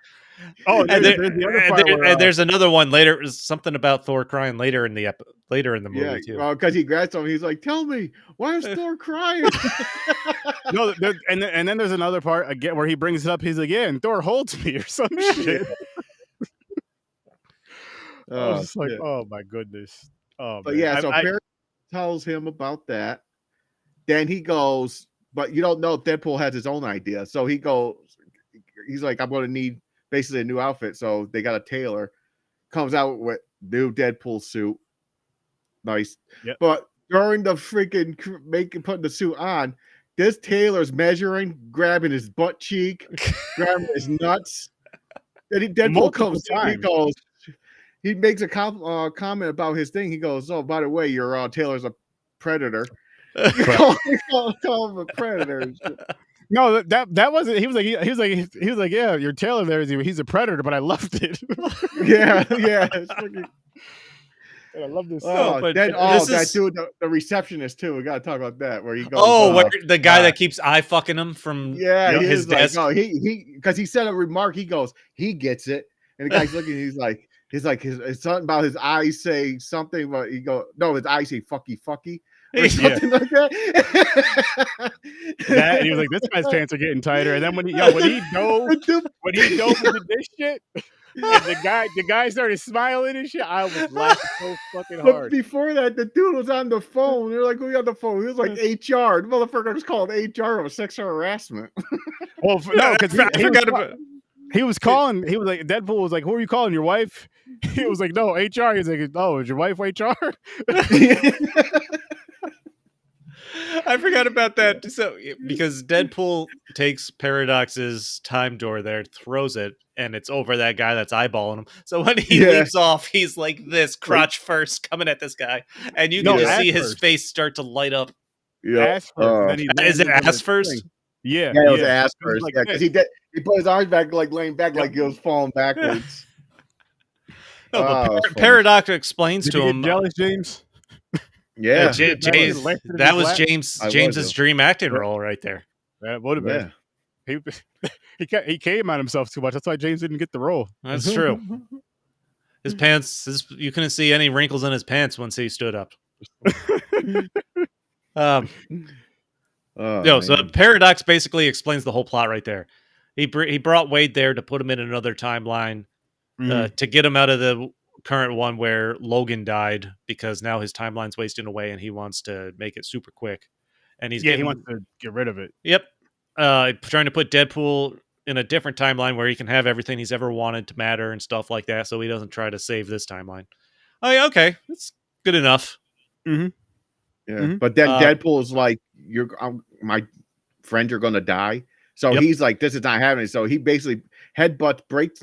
Speaker 3: Oh,
Speaker 1: there's another one later. Something about Thor crying later in the movie too.
Speaker 2: Well, because he grabs him, he's like, "Tell me, why is Thor crying?"
Speaker 3: No, and then there's another part again where he brings it up. He's like, "Yeah, and Thor holds me or some shit." I was just like, "Oh my goodness!" Oh,
Speaker 2: but man. So Perry tells him about that. Then he goes, but you don't know if Deadpool has his own idea. So he goes, he's like, "I'm going to need." Basically a new outfit, so they got a tailor. Comes out with new Deadpool suit, nice.
Speaker 3: Yep.
Speaker 2: But during the freaking putting the suit on, this tailor's measuring, grabbing his butt cheek, grabbing his nuts. Then Deadpool comes in, he makes a comment about his thing. He goes, "Oh, by the way, your tailor's a predator." You call him a predator and shit.
Speaker 3: No, that wasn't. He was like, yeah, your tailor there he's a predator, but I loved it.
Speaker 2: Yeah. It's fucking,
Speaker 3: I love this.
Speaker 1: No, but
Speaker 2: then
Speaker 1: this
Speaker 2: that
Speaker 1: is-
Speaker 2: dude, the receptionist too. We gotta talk about that where he goes.
Speaker 1: where the guy that keeps eye fucking him from his desk.
Speaker 2: Like, no, he because he said a remark. He goes, he gets it, and the guy's looking. He's like it's something about his eyes say something, but he go, no, his eyes say fucky. Or something like that.
Speaker 3: And he was like, "This guy's pants are getting tighter." And then when he dove into this shit, and the guy started smiling and shit, I was laughing so fucking hard.
Speaker 2: But before that, the dude was on the phone. They're like, "Who on the phone?" He was like, "HR." The motherfucker was called HR of sexual harassment.
Speaker 3: Well, no, because
Speaker 1: I forgot about.
Speaker 3: He was calling. He was like, Deadpool was like, "Who are you calling? Your wife?" He was like, "No, HR." He's like, "Oh, is your wife HR?"
Speaker 1: I forgot about that. So because Deadpool takes Paradox's time door there, throws it, and it's over that guy that's eyeballing him. So when he leaps off, he's like this, crotch first, coming at this guy, and you can just see his face start to light up.
Speaker 2: Yeah,
Speaker 3: ass first.
Speaker 1: Is it ass first?
Speaker 3: Yeah,
Speaker 2: it was ass first.
Speaker 3: Like
Speaker 2: because he put his arms back, like laying back, like he was falling backwards.
Speaker 1: No, but Paradox explains to him.
Speaker 3: Jealous, James?
Speaker 2: Yeah,
Speaker 1: that was James's dream acting role right there.
Speaker 3: That would have been. He came on himself too much. That's why James didn't get the role.
Speaker 1: That's true. His pants, you couldn't see any wrinkles in his pants once he stood up. So Paradox basically explains the whole plot right there. He brought Wade there to put him in another timeline to get him out of the current one where Logan died, because now his timeline's wasting away and he wants to make it super quick. And he
Speaker 3: wants to get rid of it.
Speaker 1: Yep. Trying to put Deadpool in a different timeline where he can have everything he's ever wanted to matter and stuff like that, so he doesn't try to save this timeline. Oh, yeah, okay. That's good enough.
Speaker 2: Mm-hmm. Yeah. But then Deadpool is like, my friend, you're gonna die. So he's like, this is not happening. So he basically headbutts, breaks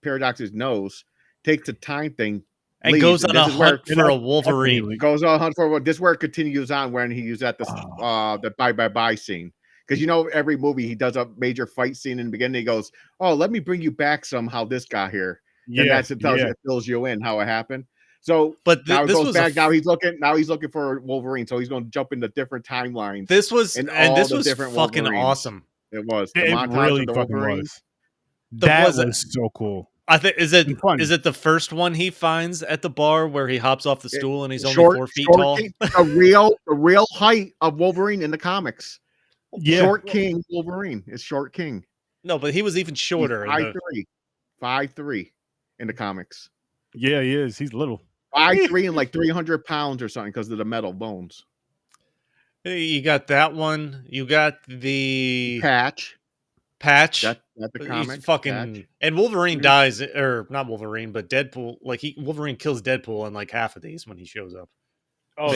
Speaker 2: Paradox's nose, takes the time thing,
Speaker 1: and
Speaker 2: leaves,
Speaker 1: goes on a hunt for a Wolverine.
Speaker 2: Goes on a hunt for this, where it continues on when he's at the bye scene. Because every movie he does a major fight scene in the beginning. He goes, "Oh, let me bring you back somehow. This got here." And it fills you in how it happened. So,
Speaker 1: but
Speaker 2: now it goes back. Now he's looking for Wolverine. So he's going to jump into different timelines.
Speaker 1: This was fucking awesome.
Speaker 2: It was.
Speaker 3: The montage really of fucking was. That was so cool.
Speaker 1: I think is it the first one he finds at the bar where he hops off the stool and he's only 4 feet tall?
Speaker 2: The real height of Wolverine in the comics.
Speaker 3: Yeah.
Speaker 2: Short King Wolverine is Short King.
Speaker 1: No, but he was even shorter.
Speaker 2: 5'3" in the comics.
Speaker 3: Yeah, he is. He's little.
Speaker 2: 5'3" and like 300 pounds or something because of the metal bones.
Speaker 1: You got that one. You got the
Speaker 2: Patch.
Speaker 1: That's
Speaker 2: the comic.
Speaker 1: Fucking and Wolverine dies, or not Wolverine, but Deadpool. Like Wolverine kills Deadpool in like half of these when he shows up.
Speaker 3: Oh,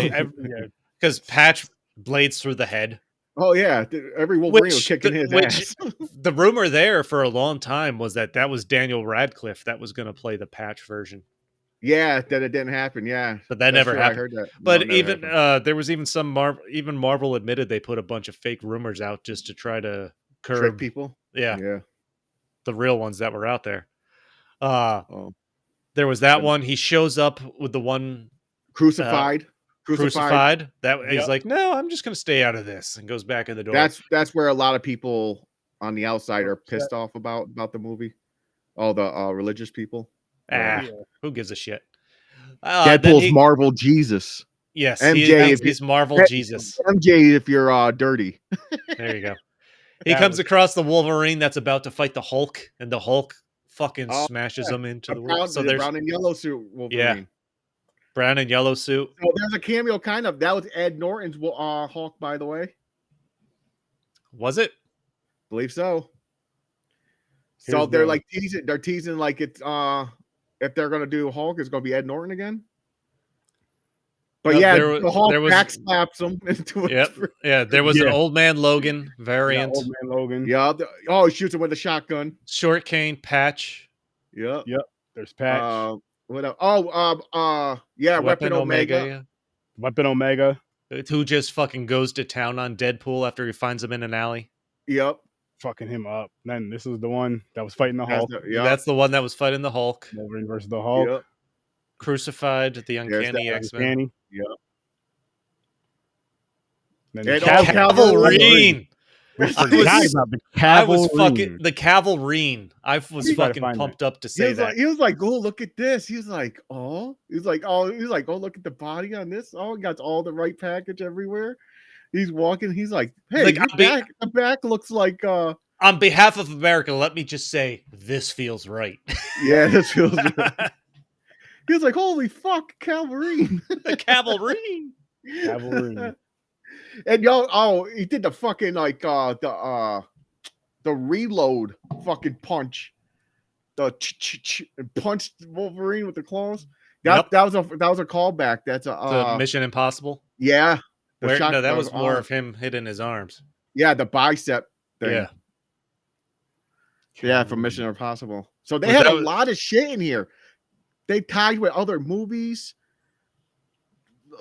Speaker 1: because Patch blades through the head.
Speaker 2: Oh yeah, every Wolverine was kicking his ass.
Speaker 1: The rumor there for a long time was that was Daniel Radcliffe that was going to play the Patch version.
Speaker 2: Yeah, that it didn't happen. Yeah,
Speaker 1: but that never happened.
Speaker 2: I heard that.
Speaker 1: But even there was even some Marvel admitted they put a bunch of fake rumors out just to try to curb
Speaker 2: trick people.
Speaker 1: Yeah, the real ones that were out there. There was that one. He shows up with the one
Speaker 2: crucified.
Speaker 1: That he's like, no, I'm just going to stay out of this, and goes back in the door.
Speaker 2: That's where a lot of people on the outside are pissed off about the movie. All the religious people.
Speaker 1: Who gives a shit?
Speaker 2: Deadpool's Marvel Jesus.
Speaker 1: Yes,
Speaker 2: MJ.
Speaker 1: He's Marvel Jesus.
Speaker 2: MJ, if you're dirty.
Speaker 1: There you go. He comes across the Wolverine that's about to fight the Hulk, and the Hulk fucking smashes him into the world. So there's
Speaker 2: brown and yellow suit Wolverine.
Speaker 1: Yeah. Brown and yellow suit.
Speaker 2: So there's a cameo that was Ed Norton's Hulk, by the way.
Speaker 1: Was it?
Speaker 2: Believe so. So they're teasing like it's if they're gonna do Hulk, it's gonna be Ed Norton again. But the Hulk backslaps him into it.
Speaker 1: Yeah, there was an Old Man Logan variant.
Speaker 3: Old Man Logan.
Speaker 2: Yeah. He shoots him with a shotgun.
Speaker 1: Short Cane, Patch.
Speaker 2: Yep.
Speaker 3: There's Patch.
Speaker 2: What else? Weapon Omega.
Speaker 3: Weapon Omega.
Speaker 1: who just fucking goes to town on Deadpool after he finds him in an alley.
Speaker 2: Yep.
Speaker 3: Fucking him up. Then this is the one that was fighting the Hulk.
Speaker 1: That's the one that was fighting the Hulk.
Speaker 3: Wolverine versus the Hulk.
Speaker 2: Yep.
Speaker 1: Crucified the Uncanny X-Men.
Speaker 2: Yep.
Speaker 3: Then
Speaker 2: And
Speaker 1: Cavalrine.
Speaker 3: I
Speaker 1: was fucking the Cavalrine. I was fucking pumped up to say that.
Speaker 2: He was like, "Oh, look at this." He's like, "Oh," "Oh, look at the body on this. Oh, he got all the right package everywhere." He's walking. He's like, "Hey, like, the back looks like."
Speaker 1: On behalf of America, let me just say, this feels right.
Speaker 2: Yeah, this feels right. He was like, "Holy fuck, Cavalrine!"
Speaker 1: Cavalrine.
Speaker 2: And he did the fucking like the reload fucking punch, and punched Wolverine with the claws. That was a callback. That's a
Speaker 1: Mission Impossible.
Speaker 2: Yeah,
Speaker 1: no, that was more of him hitting his arms.
Speaker 2: Yeah, the bicep thing.
Speaker 3: Yeah,
Speaker 2: from Mission Impossible. So they had a lot of shit in here. They tied with other movies.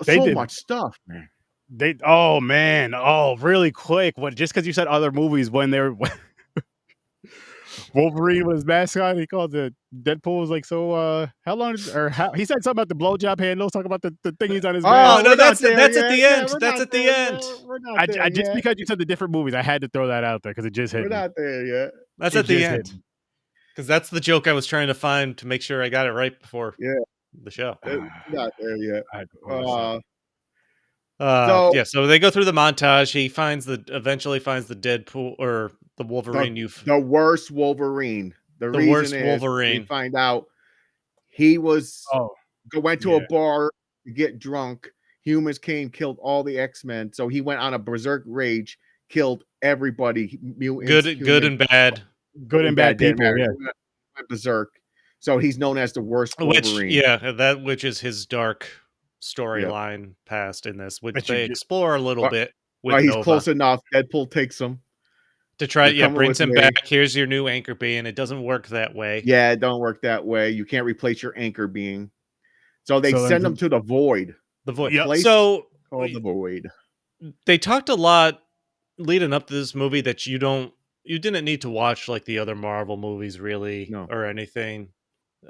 Speaker 2: So much stuff, man.
Speaker 3: Really quick. Just because you said other movies, when they were Wolverine was mascot, he called the Deadpool was like, so how long he said something about the blowjob handles, talking about the thing he's on his
Speaker 1: mask. No, that's at the end. That's at the end.
Speaker 3: Just because you said the different movies, I had to throw that out there because it just hit.
Speaker 2: We're not there yet.
Speaker 1: That's at the end. Because that's the joke I was trying to find to make sure I got it right before the show.
Speaker 2: Not there yet.
Speaker 1: So they go through the montage. He eventually finds the Deadpool or the Wolverine.
Speaker 2: The worst Wolverine. The worst Wolverine. We find out he was went to a bar to get drunk. Humans came, killed all the X-Men. So he went on a berserk rage, killed everybody. Mutants,
Speaker 1: good and bad.
Speaker 3: Good and bad people. Yeah.
Speaker 2: Went berserk. So he's known as the worst Wolverine.
Speaker 1: Which is his dark storyline past in this, which they explore a little bit.
Speaker 2: He's close enough. Deadpool takes him
Speaker 1: to try. Brings him back. Here's your new anchor being. It doesn't work that way.
Speaker 2: Yeah, it don't work that way. You can't replace your anchor being. So they send him to the Void.
Speaker 1: The Void.
Speaker 2: Yep.
Speaker 1: So
Speaker 2: called the Void.
Speaker 1: They talked a lot leading up to this movie that you didn't need to watch like the other Marvel movies really or anything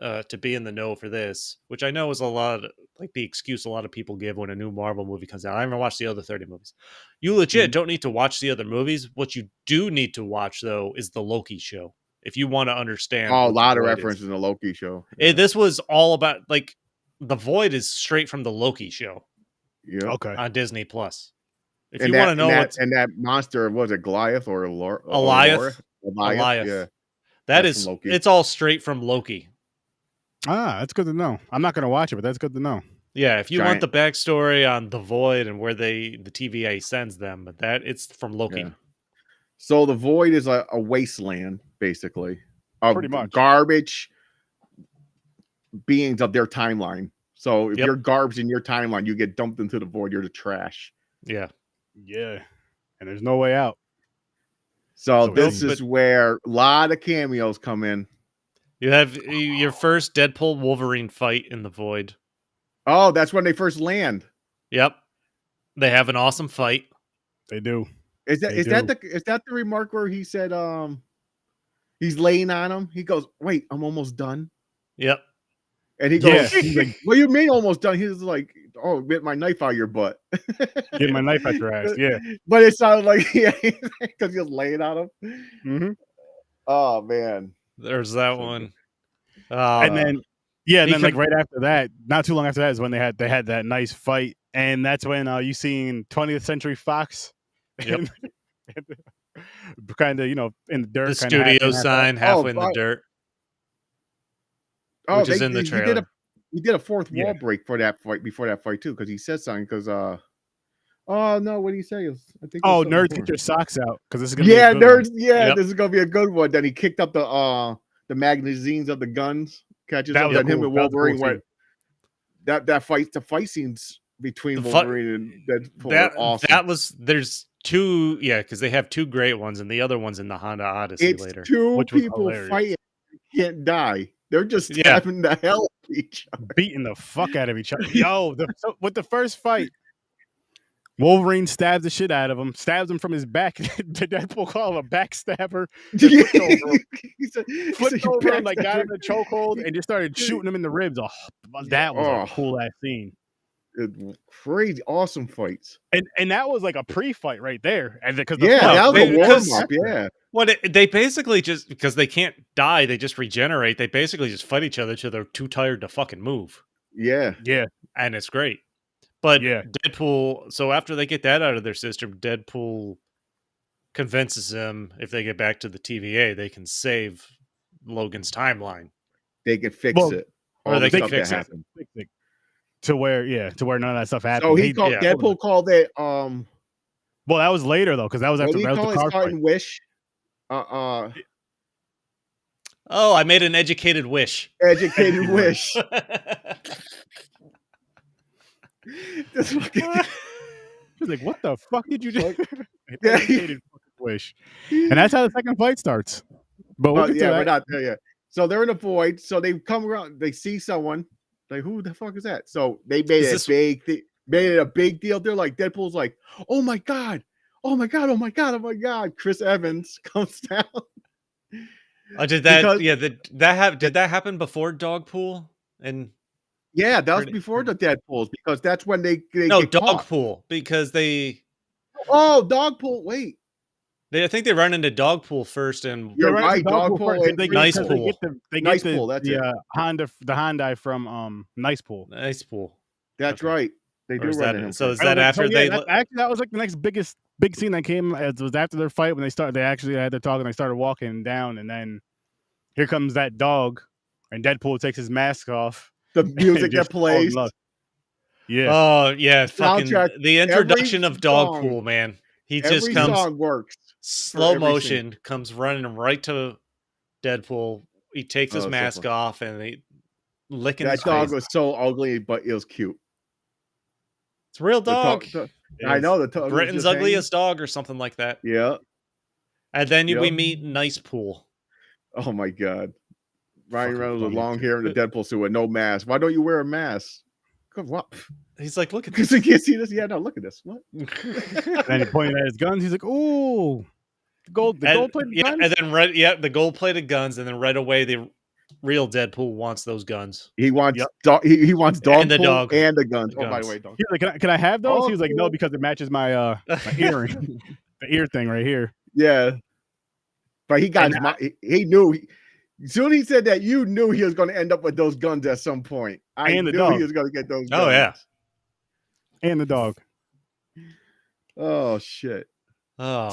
Speaker 1: to be in the know for this, which I know is a lot like the excuse a lot of people give when a new Marvel movie comes out. I haven't watched the other 30 movies. You legit don't need to watch the other movies. What you do need to watch though is the Loki show. If you want to understand.
Speaker 2: A lot of references in the Loki show.
Speaker 1: This was all about like the Void is straight from the Loki show.
Speaker 2: Yeah.
Speaker 3: Okay.
Speaker 1: On Disney Plus. If you want to know
Speaker 2: that monster, was it Goliath or
Speaker 1: Goliath?
Speaker 2: Yeah.
Speaker 1: It's all straight from Loki.
Speaker 3: That's good to know. I'm not going to watch it, but that's good to know.
Speaker 1: Yeah, if you want the backstory on the Void and where the TVA sends them, but it's from Loki. Yeah.
Speaker 2: So the Void is a wasteland, basically, of
Speaker 3: pretty much
Speaker 2: garbage beings of their timeline. So if you're garbage in your timeline, you get dumped into the Void. You're the trash.
Speaker 1: Yeah.
Speaker 3: Yeah. And there's no way out.
Speaker 2: So this is where a lot of cameos come in.
Speaker 1: You have your first Deadpool Wolverine fight in the Void.
Speaker 2: Oh, that's when they first land.
Speaker 1: Yep. They have an awesome fight.
Speaker 3: They do.
Speaker 2: Is that the remark where he said he's laying on him? He goes, "Wait, I'm almost done."
Speaker 1: Yep.
Speaker 2: And he goes, he's like, "What do you mean almost done?" He's like, "Oh, get my knife out of your butt."
Speaker 3: Get my knife out your ass. Yeah.
Speaker 2: But it sounded like because he was laying on him.
Speaker 3: Mm-hmm.
Speaker 2: Oh man.
Speaker 1: There's that one.
Speaker 3: And then like right after that, not too long after that is when they had that nice fight. And that's when you seen 20th Century Fox.
Speaker 1: Yep.
Speaker 3: Kind of, in the dirt.
Speaker 1: The studio sign halfway in the dirt.
Speaker 2: Oh,
Speaker 1: which is in the trailer.
Speaker 2: He did a fourth wall break for that fight before that fight too, because he said something. Because oh no, what did he say? I think
Speaker 3: nerds, get your socks out because this is gonna
Speaker 2: be nerds. This is gonna be a good one. Then he kicked up the magazines of the guns. Catches up. Then him and Wolverine went. That fight, the fight scenes between Wolverine and Deadpool are awesome.
Speaker 1: There's two, because they have two great ones, and the other one's in the Honda Odyssey later.
Speaker 2: Two people fighting, can't die. They're just stabbing the hell out of each other,
Speaker 3: beating the fuck out of each other. Yo, with the first fight, Wolverine stabs the shit out of him, stabs him from his back. Deadpool called him a backstabber.
Speaker 2: He
Speaker 3: Flipped over him, like got him in a chokehold, and just started shooting him in the ribs. Oh, that was a cool ass scene.
Speaker 2: Crazy, awesome fights.
Speaker 3: And that was like a pre-fight right there. And because
Speaker 2: that was a warm-up, yeah.
Speaker 1: Well, they basically just, because they can't die, they just regenerate. They basically just fight each other till they're too tired to fucking move.
Speaker 2: Yeah.
Speaker 1: And it's great. But
Speaker 3: yeah.
Speaker 1: Deadpool, so after they get that out of their system, Deadpool convinces them if they get back to the TVA, they can save Logan's timeline.
Speaker 2: They can fix it.
Speaker 1: Or they can
Speaker 2: fix
Speaker 1: it.
Speaker 3: To where none of that stuff happened.
Speaker 2: So Deadpool called it
Speaker 3: well, that was later though, because that was after that was the car fight.
Speaker 2: Wish.
Speaker 1: Oh, I made an educated wish.
Speaker 2: Educated wish.
Speaker 3: This fucking was like, what the fuck did you do? Educated wish. And that's how the second fight starts. But we're
Speaker 2: not there yet. So they're in a void. So they come around, they see someone. Like, who the fuck is that? So they made it a big deal. They're like, Deadpool's like, oh my god, oh my god, oh my god, oh my god. Chris Evans comes down.
Speaker 1: Did that happen before Dogpool? And
Speaker 2: yeah, that was before the Deadpools, because that's when they
Speaker 1: no
Speaker 2: get
Speaker 1: Dogpool, because they
Speaker 2: Dogpool. Wait,
Speaker 1: I think they run into Dogpool first, and
Speaker 2: you're right. Dogpool and
Speaker 1: Nice Pool.
Speaker 3: They get the Hyundai from Nice Pool.
Speaker 1: Nice Pool.
Speaker 2: That's right. They do run into.
Speaker 1: So is that after they?
Speaker 3: Actually, that was like the next big scene that came. It was after their fight when they actually had their talk and they started walking down, and then here comes that dog, and Deadpool takes his mask off.
Speaker 2: The music that plays.
Speaker 3: Yeah.
Speaker 1: Oh yeah, fucking the introduction of Dogpool, man. He just comes.
Speaker 2: Song works.
Speaker 1: Slow motion comes running right to Deadpool. He takes his mask off and he licking his face.
Speaker 2: That dog was so ugly, but it was cute.
Speaker 1: It's a real dog.
Speaker 2: I know the dog.
Speaker 1: Britain's ugliest dog or something like that.
Speaker 2: Yeah.
Speaker 1: And then we meet Nice Pool.
Speaker 2: Oh my god. Ryan Reynolds with long hair in the Deadpool suit with no mask. Why don't you wear a mask? What?
Speaker 1: He's like, look at
Speaker 2: this. Because he can't see this. Yeah, no, look at this. What?
Speaker 3: And he pointed at his guns. He's like, "Ooh, the gold-plated guns."
Speaker 1: And then the gold-plated guns, and then right away the real Deadpool wants those guns.
Speaker 2: He wants he wants dog
Speaker 1: and the dog
Speaker 2: and the guns. Oh, by the way, dog.
Speaker 3: He's like, "Can I have those?" He was like, "No, because it matches my earring, the ear thing right here."
Speaker 2: Yeah, but he got he knew. Soon he said that, you knew he was going to end up with those guns at some point. I knew he was going to get those guns.
Speaker 1: Oh, yeah.
Speaker 3: And the dog.
Speaker 2: Oh, shit.
Speaker 1: Oh.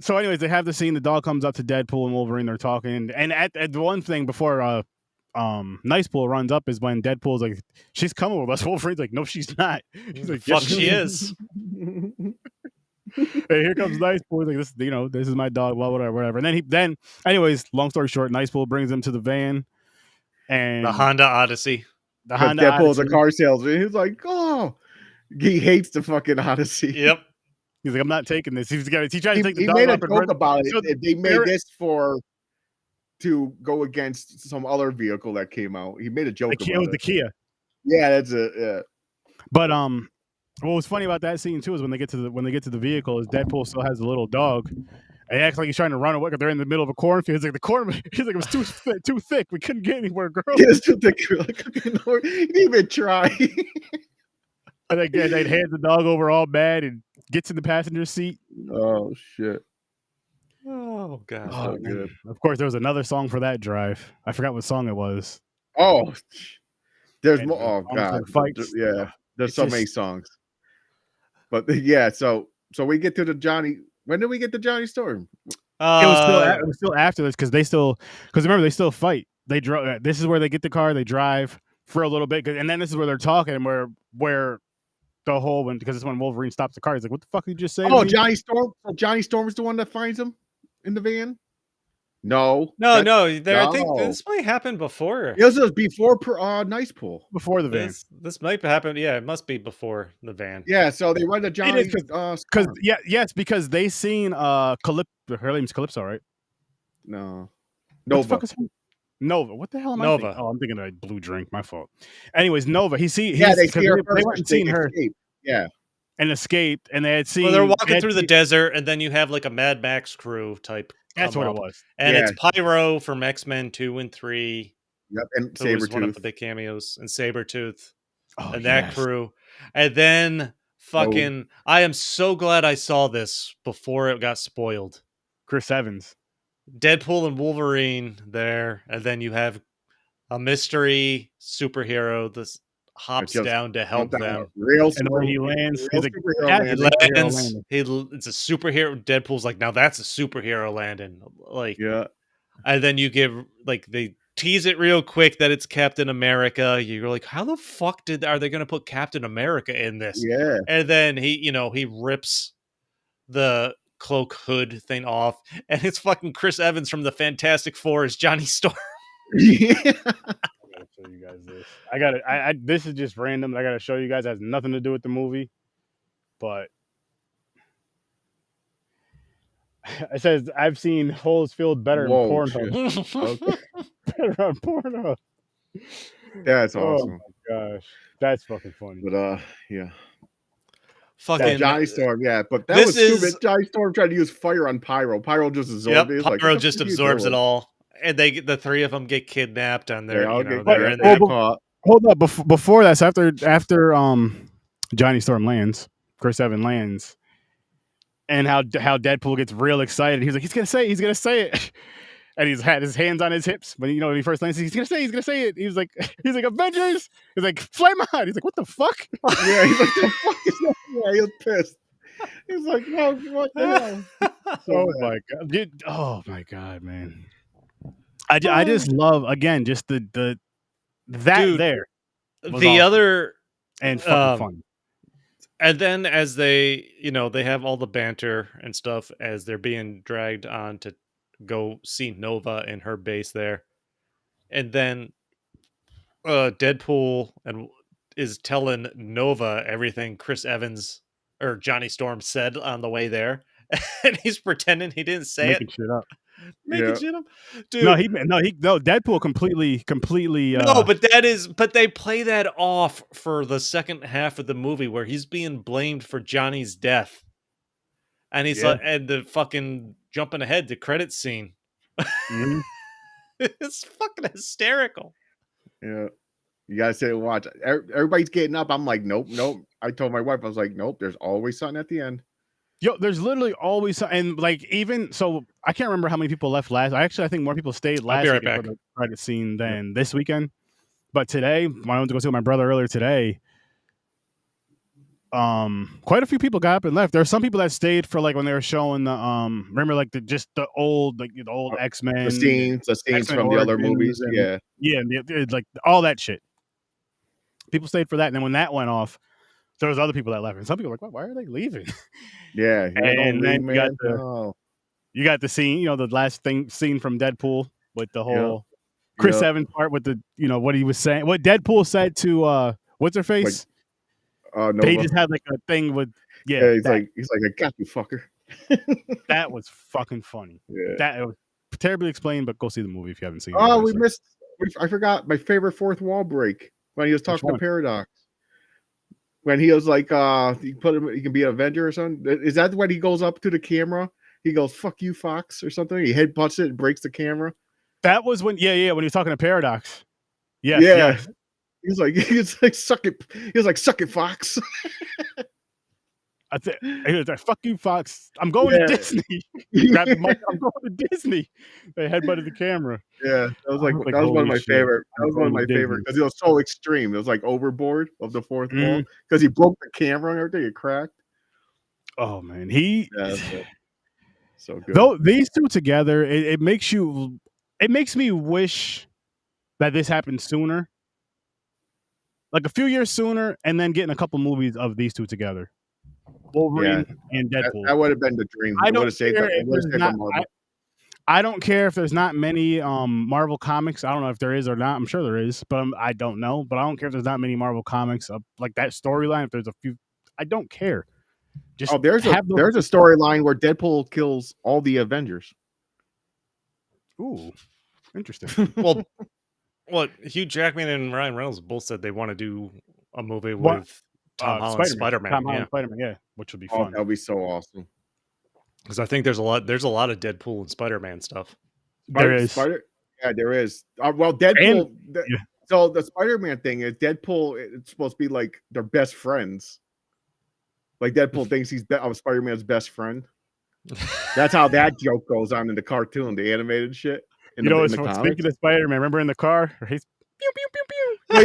Speaker 3: So anyways, they have the scene. The dog comes up to Deadpool and Wolverine. They're talking. And at the one thing before Nice Pool runs up is when Deadpool's like, she's coming with us. Wolverine's like, no, she's not. He's like,
Speaker 1: fuck, she is.
Speaker 3: Hey, here comes Nice Pool. Like, this is my dog, blah, whatever. And then anyways, long story short, Nice Pool brings him to the van, and
Speaker 1: the Honda Odyssey.
Speaker 2: Deadpool's a car salesman. He's like, oh, he hates the fucking Odyssey.
Speaker 1: Yep.
Speaker 3: He's like, I'm not taking this. He tried to take the
Speaker 2: he
Speaker 3: dog
Speaker 2: made
Speaker 3: up
Speaker 2: a joke about it. They made this to go against some other vehicle that came out. He made a joke about it. It was
Speaker 3: the Kia.
Speaker 2: Yeah, that's it. Yeah.
Speaker 3: But what was funny about that scene too is when they get to the vehicle, is Deadpool still has a little dog. And he acts like he's trying to run away because they're in the middle of a cornfield. He's like, he's like, it was too thick. We couldn't get anywhere, girl.
Speaker 2: It was too thick. He didn't even try.
Speaker 3: And again, they'd hand the dog over all bad and gets in the passenger seat.
Speaker 2: Oh shit.
Speaker 1: Oh god.
Speaker 2: Oh, good.
Speaker 3: Of course, there was another song for that drive. I forgot what song it was.
Speaker 2: Oh, there's more. Oh god. Yeah, there's so many songs. But yeah, so we get to the Johnny. When did we get to Johnny Storm?
Speaker 3: It was still after this because remember they still fight. They drove. This is where they get the car. They drive for a little bit, and then this is where they're talking and where the whole one, because it's when Wolverine stops the car. He's like, "What the fuck did you just say?"
Speaker 2: Oh, Johnny Storm. So Johnny Storm is the one that finds him in the van. No.
Speaker 1: I think this might happen before.
Speaker 2: This was before Nice Pool.
Speaker 3: Before the van.
Speaker 1: This might happen. Yeah, it must be before the van.
Speaker 2: Yeah, so they run to Johnny.
Speaker 3: Because they seen Calypso. Her name's Calypso, right?
Speaker 2: No.
Speaker 3: Nova. Nova. What the hell am I thinking? Oh, I'm thinking of a blue drink. My fault. Anyways, Nova.
Speaker 2: They went and seen her. Yeah.
Speaker 3: and escaped, and they had seen.
Speaker 1: Well, they're walking through the desert, and then you have like a Mad Max crew type.
Speaker 3: That's what
Speaker 1: up,
Speaker 3: it was.
Speaker 1: and it's Pyro from X-Men 2 and 3.
Speaker 2: Yep, and
Speaker 1: who was one of
Speaker 2: Sabretooth.
Speaker 1: the big cameos, and Sabretooth, and
Speaker 3: yes.
Speaker 1: that crew, and then fucking. I am so glad I saw this before it got spoiled.
Speaker 3: Chris Evans,
Speaker 1: Deadpool and Wolverine there, and then you have a mystery superhero that hops down to help them.
Speaker 3: And when he lands, he's like,
Speaker 1: it's a superhero. Deadpool's like, now that's a superhero landing. Like,
Speaker 2: yeah.
Speaker 1: And then you give, like, they tease it real quick that it's Captain America. You're like, how the fuck are they going to put Captain America in this?
Speaker 2: Yeah.
Speaker 1: And then he rips the cloak hood thing off, and it's fucking Chris Evans from the Fantastic Four as Johnny Storm.
Speaker 2: Yeah.
Speaker 3: I gotta show you guys this. I this is just random. I gotta show you guys. It has nothing to do with the movie, but it says I've seen holes filled better in Pornhub. Okay. Better on Pornhub.
Speaker 2: That's awesome.
Speaker 3: Oh my gosh, that's fucking funny.
Speaker 2: But yeah.
Speaker 1: Fucking
Speaker 2: Johnny Storm, yeah, but that was stupid. Johnny Storm tried to use fire on Pyro. Pyro just absorbed it.
Speaker 1: Pyro just absorbs it all, and the three of them get kidnapped, and they're
Speaker 3: they're in there. Hold up, before that, so after Johnny Storm lands, Chris Evans lands, and how Deadpool gets real excited. He's like, he's gonna say it. And he's had his hands on his hips when he first lands. He's gonna say it. He's like Avengers. He's like, flame on. He's like, what the fuck?
Speaker 2: Yeah, he's like, the fuck is that? Yeah, he was pissed. He's like, no, what the hell?
Speaker 3: Oh my god, dude. Oh my god, man. I just love, again, just the
Speaker 1: Dude,
Speaker 3: there.
Speaker 1: The awesome. Other
Speaker 3: and fucking fun.
Speaker 1: And then as they they have all the banter and stuff as they're being dragged on to go see Nova in her base there, and then Deadpool is telling Nova everything Chris Evans or Johnny Storm said on the way there, and he's pretending he didn't say
Speaker 3: Making shit up.
Speaker 1: Making shit up, dude.
Speaker 3: No, Deadpool completely.
Speaker 1: No, but they play that off for the second half of the movie where he's being blamed for Johnny's death. And he's like, and the fucking jumping ahead to credit scene.
Speaker 3: Mm-hmm.
Speaker 1: It's fucking hysterical.
Speaker 2: Yeah. You gotta sit and watch. Everybody's getting up. I'm like, nope. I told my wife, I was like, nope, there's always something at the end.
Speaker 3: Yo, there's literally always something. And like, even so, I can't remember how many people left last. I think more people stayed last week for the credit scene than this weekend. But today, when I went to go see my brother earlier today, quite a few people got up and left. There are some people that stayed for like when they were showing the remember like the old X-Men,
Speaker 2: the scenes from the other movies, and,
Speaker 3: like all that shit. People stayed for that, and then when that went off, there was other people that left, and some people were like, why are they leaving?
Speaker 2: Yeah,
Speaker 3: and then you got the scene, the last scene from Deadpool with the whole Chris Evans part with the what he was saying, what Deadpool said to what's her face. They just had like a thing with
Speaker 2: he's like I got you, fucker.
Speaker 3: That was fucking funny.
Speaker 2: Yeah.
Speaker 3: That it was terribly explained, but go see the movie if you haven't seen it.
Speaker 2: Oh, I forgot my favorite fourth wall break when he was talking to Paradox. When he was like, you can be an Avenger or something. Is that when he goes up to the camera? He goes, "Fuck you, Fox," or something. He headbutts it and breaks the camera.
Speaker 3: That was when, when he was talking to Paradox. Yes,
Speaker 2: yeah.
Speaker 3: Yes.
Speaker 2: He's like, suck it. He was like, suck it, Fox.
Speaker 3: He was like, fuck you, Fox. I'm going to Disney. Grab the mic. I'm going to Disney. They headbutted the camera.
Speaker 2: Yeah, that was that was one of my favorite. That was one of my favorite because it was so extreme. It was like overboard of the fourth wall because he broke the camera and everything. It cracked.
Speaker 3: Oh man,
Speaker 2: so good.
Speaker 3: Though these two together, it makes me wish that this happened sooner. Like a few years sooner, and then getting a couple movies of these two together, Wolverine and Deadpool.
Speaker 2: That would have been the dream.
Speaker 3: I don't care if there's not many Marvel comics. I don't know if there is or not. I'm sure there is, but I don't know. But I don't care if there's not many Marvel comics of like that storyline. If there's a few, I don't care.
Speaker 2: Just there's a storyline where Deadpool kills all the Avengers.
Speaker 3: Ooh, interesting.
Speaker 1: Well, Hugh Jackman and Ryan Reynolds both said they want to do a movie with Tom Holland's
Speaker 3: Spider-Man.
Speaker 1: Spider-Man.
Speaker 3: Tom Holland
Speaker 1: Yeah,
Speaker 3: Spider-Man, yeah, which would be
Speaker 2: Oh,
Speaker 3: fun.
Speaker 2: that would be so awesome.
Speaker 1: because I think there's a lot of Deadpool and Spider-Man stuff.
Speaker 3: There is.
Speaker 2: Yeah, there is. Well, Deadpool.
Speaker 3: Yeah.
Speaker 2: So the Spider-Man thing is Deadpool. It's supposed to be like they're best friends. Like Deadpool thinks he's Spider-Man's best friend. That's how that joke goes on in the cartoon, the animated shit.
Speaker 3: You know, speaking of Spider-Man, remember in the car? He's pew pew pew pew.
Speaker 2: Oh,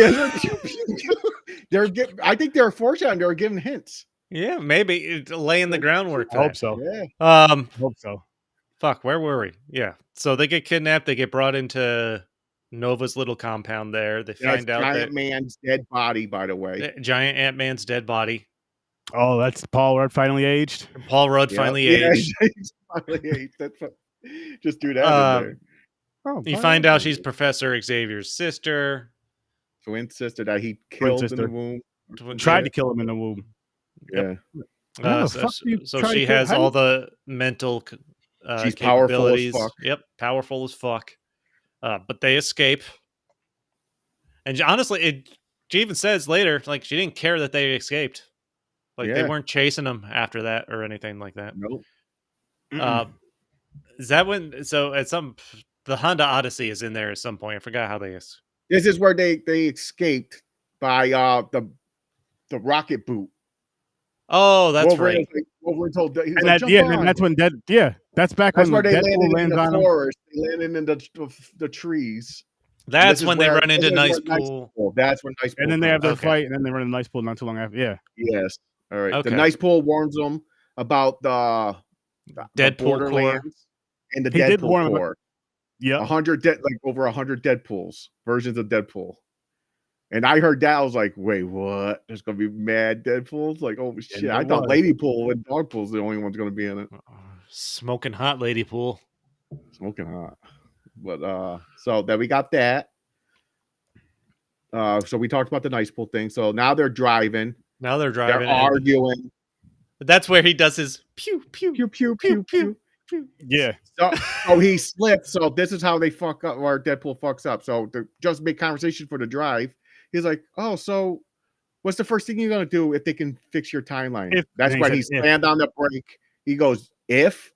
Speaker 2: yeah, I think they're foreshadowing. They were giving hints.
Speaker 1: Yeah, maybe laying the groundwork.
Speaker 3: I hope so.
Speaker 2: Yeah.
Speaker 3: I hope so.
Speaker 1: Fuck, where were we? Yeah. So they get kidnapped. They get brought into Nova's little compound there. They find out
Speaker 2: Giant
Speaker 1: that
Speaker 2: Man's dead body, by the way.
Speaker 1: Giant Ant-Man's dead body.
Speaker 3: Oh, that's Paul Rudd finally aged.
Speaker 1: Paul Rudd finally aged.
Speaker 2: He's finally aged. Just do that in there.
Speaker 3: Oh,
Speaker 1: you find out she's Professor Xavier's sister.
Speaker 2: Twin sister that he killed in the womb.
Speaker 3: Tried to kill him in the womb.
Speaker 2: Yeah.
Speaker 1: So she has all the mental
Speaker 2: she's powerful as fuck.
Speaker 1: Yep, powerful as fuck. But they escape. And honestly, she even says later, like, she didn't care that they escaped. Like, they weren't chasing them after that or anything like that.
Speaker 2: Nope.
Speaker 1: Is that when? So at the Honda Odyssey is in there at some point. I forgot how they.
Speaker 2: This is where they escaped by the rocket boot.
Speaker 1: Oh, that's
Speaker 2: Wolverine,
Speaker 1: right.
Speaker 2: Wolverine told,
Speaker 3: and that's when that's back when Deadpool lands on them.
Speaker 2: They landed in the trees.
Speaker 1: That's when they run into Nice Pool.
Speaker 2: That's when Nice Pool.
Speaker 3: And then they have their fight, and then they run into Nice Pool not too long after. Yeah.
Speaker 2: Yes. All right.
Speaker 1: Okay.
Speaker 2: The Nice Pool warns them about the
Speaker 1: Deadpool core
Speaker 2: and the Deadpool core.
Speaker 3: Yeah.
Speaker 2: Over 100 Deadpools, versions of Deadpool. And I heard that, I was like, wait, what? There's gonna be mad Deadpools? Like, oh shit! I thought Lady Pool and Dog Pool's the only one's gonna be in it.
Speaker 1: Smoking hot Lady Pool.
Speaker 2: Smoking hot. But so then we got that. So we talked about the Nice Pool thing. So now they're driving. They're arguing.
Speaker 1: That's where he does his pew pew
Speaker 2: pew pew pew pew.
Speaker 3: Yeah.
Speaker 2: So he slipped. So this is how they fuck up, or Deadpool fucks up. So to just make conversation for the drive, he's like, "Oh, so what's the first thing you're gonna do if they can fix your timeline?" That's when he slammed on the brake. He goes, "If,"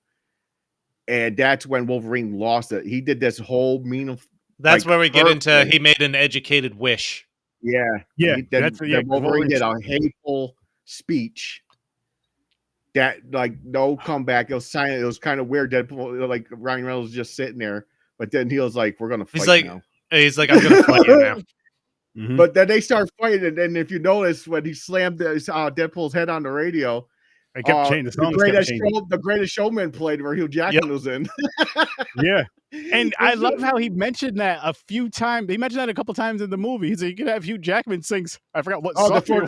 Speaker 2: and that's when Wolverine lost it. He did this whole
Speaker 1: That's where we get into. He made an educated wish.
Speaker 2: Yeah. Wolverine did a hateful speech. That, like, no comeback. It was silent. It was kind of weird. Deadpool, like, Ryan Reynolds just sitting there, but then he was like, "We're gonna fight now."
Speaker 1: He's like, "I'm gonna fight you now."
Speaker 2: Mm-hmm. But then they start fighting, and then if you notice, when he slammed Deadpool's head on the radio,
Speaker 3: I kept changing.
Speaker 2: The Greatest Showman played where Hugh Jackman was in.
Speaker 3: Yeah, and I love how he mentioned that a few times. He mentioned that a couple times in the movie. He said you could have Hugh Jackman sings. I forgot what song.
Speaker 2: For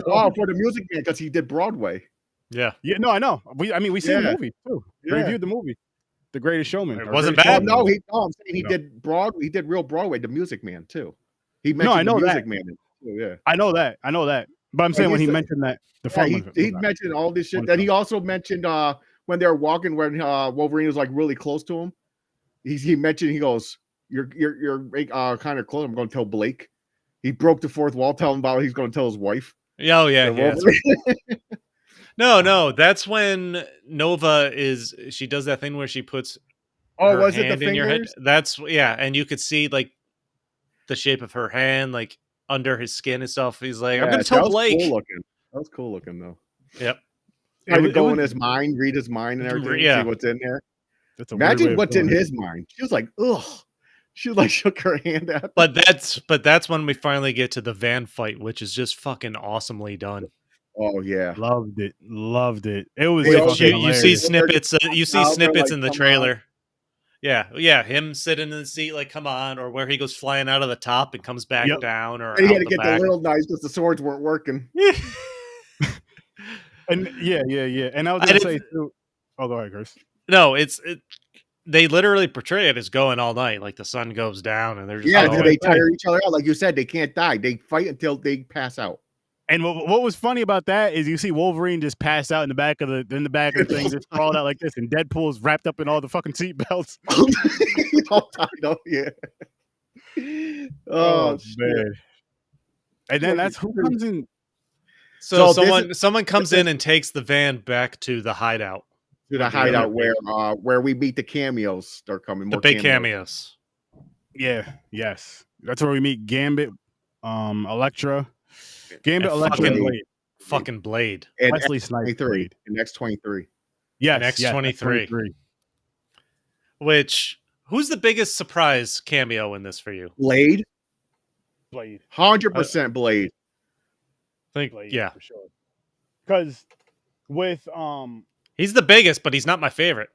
Speaker 2: the Music Man, because he did Broadway.
Speaker 1: Yeah.
Speaker 3: No, I know. We seen the movie too. We reviewed the movie, The Greatest Showman.
Speaker 1: It wasn't bad.
Speaker 2: I'm saying he did Broadway. He did real Broadway, The Music Man too. He mentioned The Music Man. Yeah,
Speaker 3: I know that. But I'm saying when he mentioned that,
Speaker 2: he mentioned all this shit. Then he also mentioned when they're walking, when Wolverine was like really close to him. He mentioned, he goes, "You're kind of close. I'm going to tell Blake." He broke the fourth wall, telling him about he's going to tell his wife.
Speaker 1: Oh yeah. No, that's when Nova she does that thing where she puts her hand in your head. That's and you could see like the shape of her hand, like under his skin and stuff. He's like, "I'm gonna tell Blake."
Speaker 2: That was cool looking though.
Speaker 1: Yep.
Speaker 2: I would go in his mind, read his mind and everything, see what's in there. Imagine what's in his mind. She was like, ugh. She like shook her hand at him.
Speaker 1: But that's when we finally get to the van fight, which is just fucking awesely done.
Speaker 2: Oh yeah,
Speaker 3: loved it. It was.
Speaker 1: You see snippets. You see snippets in the trailer. Yeah. Him sitting in the seat, like, come on, or where he goes flying out of the top and comes back down, or
Speaker 2: he had to get the little knives because the swords weren't working.
Speaker 3: And yeah. And I was gonna say too. Oh, go ahead, Chris.
Speaker 1: No, they literally portray it as going all night, like the sun goes down, and they're just
Speaker 2: they tire each other out. Like you said, they can't die. They fight until they pass out.
Speaker 3: And what was funny about that is you see Wolverine just pass out in the back of the thing, just crawled out like this, and Deadpool's wrapped up in all the fucking seatbelts.
Speaker 2: All tied up, yeah.
Speaker 3: Oh man! And then that's who comes in.
Speaker 1: So
Speaker 2: So
Speaker 1: someone comes in and takes the van back to the hideout.
Speaker 2: to the hideout where we meet the cameos start coming.
Speaker 1: The
Speaker 2: More
Speaker 1: big
Speaker 2: cameos.
Speaker 3: Yeah, yes. That's where we meet Gambit, Elektra, Gambit,
Speaker 1: And
Speaker 3: Elektra, and Blade.
Speaker 1: fucking Blade.
Speaker 2: And
Speaker 3: Wesley Snipes Blade.
Speaker 2: And X-23.
Speaker 3: Yes,
Speaker 1: And X-23. Which, who's the biggest surprise cameo in this for you?
Speaker 2: Blade.
Speaker 3: Blade.
Speaker 2: 100% Blade.
Speaker 1: Think,
Speaker 3: Blade,
Speaker 1: yeah.
Speaker 3: for sure. Because with
Speaker 1: he's the biggest, but he's not my favorite.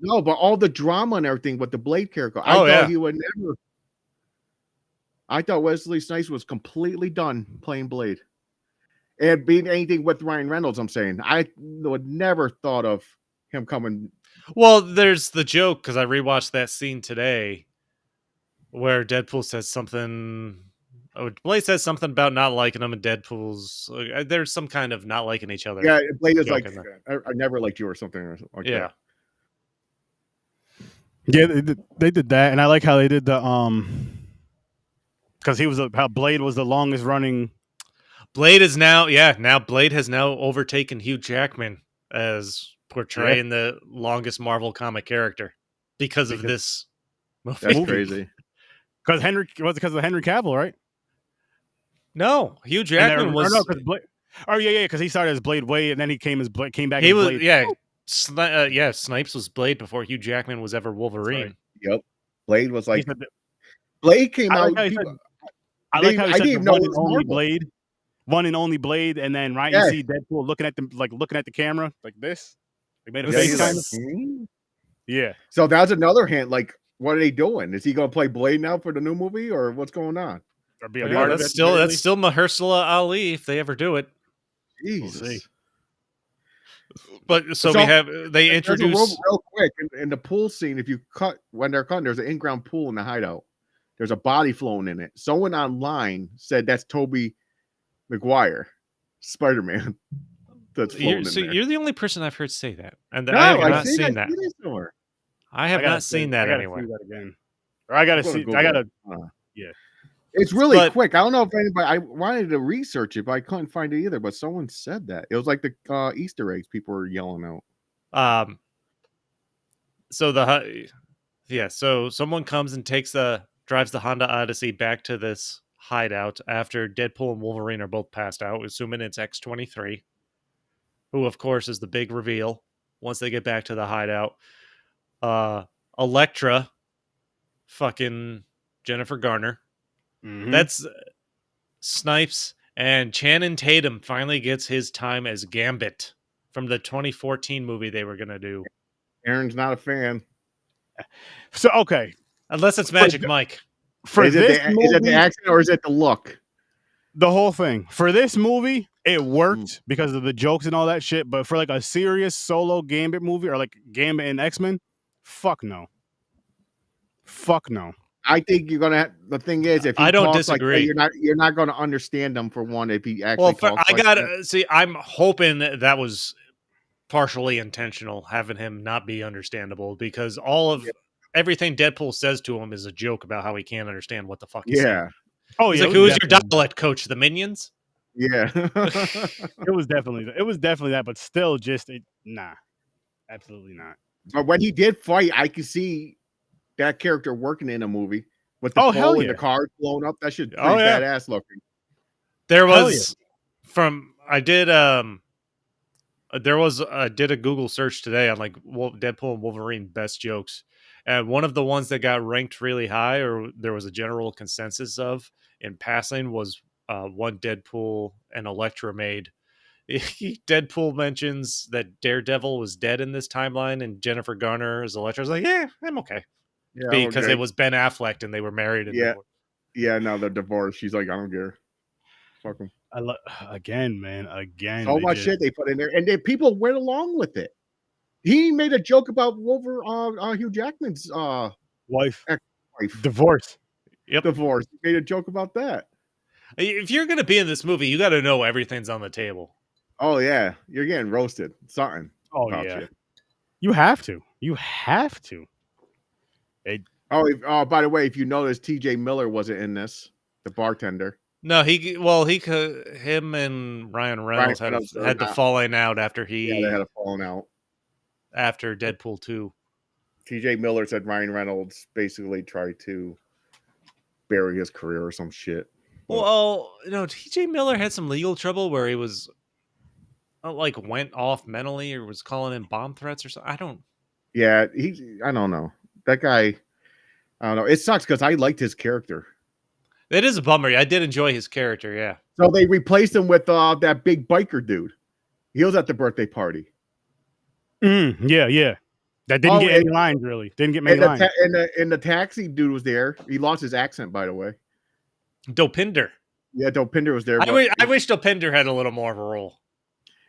Speaker 2: No, but all the drama and everything with the Blade character. I thought he would never. I thought Wesley Snipes was completely done playing Blade. And being anything with Ryan Reynolds, I'm saying. I would never thought of him coming.
Speaker 1: Well, there's the joke, because I rewatched that scene today where Deadpool says something. Oh, Blade says something about not liking him, and Deadpool's. There's some kind of not liking each other.
Speaker 2: Yeah, Blade is like, I never liked you or something like that.
Speaker 3: Yeah, they did that, and I like how they did the because how Blade was the longest running.
Speaker 1: Blade is now Blade has now overtaken Hugh Jackman as portraying the longest Marvel comic character because of this movie.
Speaker 2: That's crazy.
Speaker 3: Because Henry Cavill, right?
Speaker 1: No, Hugh Jackman was.
Speaker 3: Because he started as Blade and then he came back.
Speaker 1: He
Speaker 3: as
Speaker 1: was
Speaker 3: Blade.
Speaker 1: Snipes was Blade before Hugh Jackman was ever Wolverine.
Speaker 2: Right. Yep, Blade was like Blade came out.
Speaker 3: I like how he said one and only Blade. One and only Blade, and then you see Deadpool looking at the camera like this. They made a face kind of. Yeah.
Speaker 2: So that's another hint. Like, what are they doing? Is he going to play Blade now for the new movie, or what's going on?
Speaker 3: Or be a part of
Speaker 1: that's still Mahershala Ali if they ever do it.
Speaker 2: Jesus.
Speaker 3: We'll see.
Speaker 1: But so they introduce
Speaker 2: real quick in the pool scene. If you when they're cutting, there's an in-ground pool in the hideout. There's a body floating in it. Someone online said that's Tobey Maguire, Spider-Man. That's floating in there.
Speaker 1: You're the only person I've heard say that, and I have not seen that. I have not seen that anywhere.
Speaker 3: Or I gotta see. Yeah.
Speaker 2: It's really quick. I don't know if anybody. I wanted to research it, but I couldn't find it either. But someone said that it was like the Easter eggs people were yelling out.
Speaker 1: So someone comes and drives the Honda Odyssey back to this hideout after Deadpool and Wolverine are both passed out, assuming it's X-23, who of course is the big reveal once they get back to the hideout. Elektra, fucking Jennifer Garner.
Speaker 3: Mm-hmm.
Speaker 1: That's Snipes, and Channing Tatum finally gets his time as Gambit from the 2014 movie they were gonna do.
Speaker 2: Aaron's not a fan.
Speaker 3: So okay,
Speaker 1: unless it's Magic Mike.
Speaker 2: Is it the accent or is it the look?
Speaker 3: The whole thing. For this movie, it worked because of the jokes and all that shit. But for like a serious solo Gambit movie or like Gambit and X-Men, fuck no.
Speaker 2: I think you're gonna. The thing is, if he
Speaker 1: I don't
Speaker 2: talks
Speaker 1: disagree,
Speaker 2: like that, you're not gonna understand him for one. If he actually talks
Speaker 1: see. I'm hoping that was partially intentional, having him not be understandable, because everything Deadpool says to him is a joke about how he can't understand what the fuck he's saying.
Speaker 3: Oh,
Speaker 1: he's like, who is your dialect coach? The Minions?
Speaker 2: Yeah.
Speaker 3: It was definitely that, but still, nah, absolutely not.
Speaker 2: But when he did fight, I could see that character working in a movie with the pole and the car blown up. That should pretty badass looking.
Speaker 1: There was I did a Google search today on like Deadpool and Wolverine best jokes. And one of the ones that got ranked really high, or there was a general consensus of in passing, was one Deadpool and Elektra made. Deadpool mentions that Daredevil was dead in this timeline, and Jennifer Garner as Elektra was like, "Yeah, I'm okay," because it was Ben Affleck and they were married. And
Speaker 2: now they're divorced. She's like, "I don't care, fuck them."
Speaker 3: Again.
Speaker 2: So much shit they put in there, and then people went along with it. He made a joke about Hugh Jackman's
Speaker 3: wife,
Speaker 2: ex-wife,
Speaker 3: divorce.
Speaker 1: Yep,
Speaker 2: divorce. He made a joke about that.
Speaker 1: If you're gonna be in this movie, you got to know everything's on the table.
Speaker 2: Oh yeah, you're getting roasted. Something.
Speaker 3: Oh yeah, shit. You have to.
Speaker 2: By the way, if you notice, T.J. Miller wasn't in this. The bartender.
Speaker 1: No, him and Ryan Reynolds
Speaker 2: Reynolds
Speaker 1: had the falling out after
Speaker 2: they had a falling out
Speaker 1: after Deadpool 2.
Speaker 2: TJ Miller said Ryan Reynolds basically tried to bury his career or some shit.
Speaker 1: Well, TJ Miller had some legal trouble where he was went off mentally or was calling in bomb threats or something.
Speaker 2: Yeah, I don't know. That guy, I don't know. It sucks because I liked his character.
Speaker 1: It is a bummer. I did enjoy his character, yeah.
Speaker 2: So they replaced him with that big biker dude. He was at the birthday party.
Speaker 3: Yeah. That didn't get any lines, really. Didn't get many lines.
Speaker 2: And the taxi dude was there. He lost his accent, by the way.
Speaker 1: Dopinder.
Speaker 2: Yeah, Dopinder was there.
Speaker 1: I wish Dopinder had a little more of a role.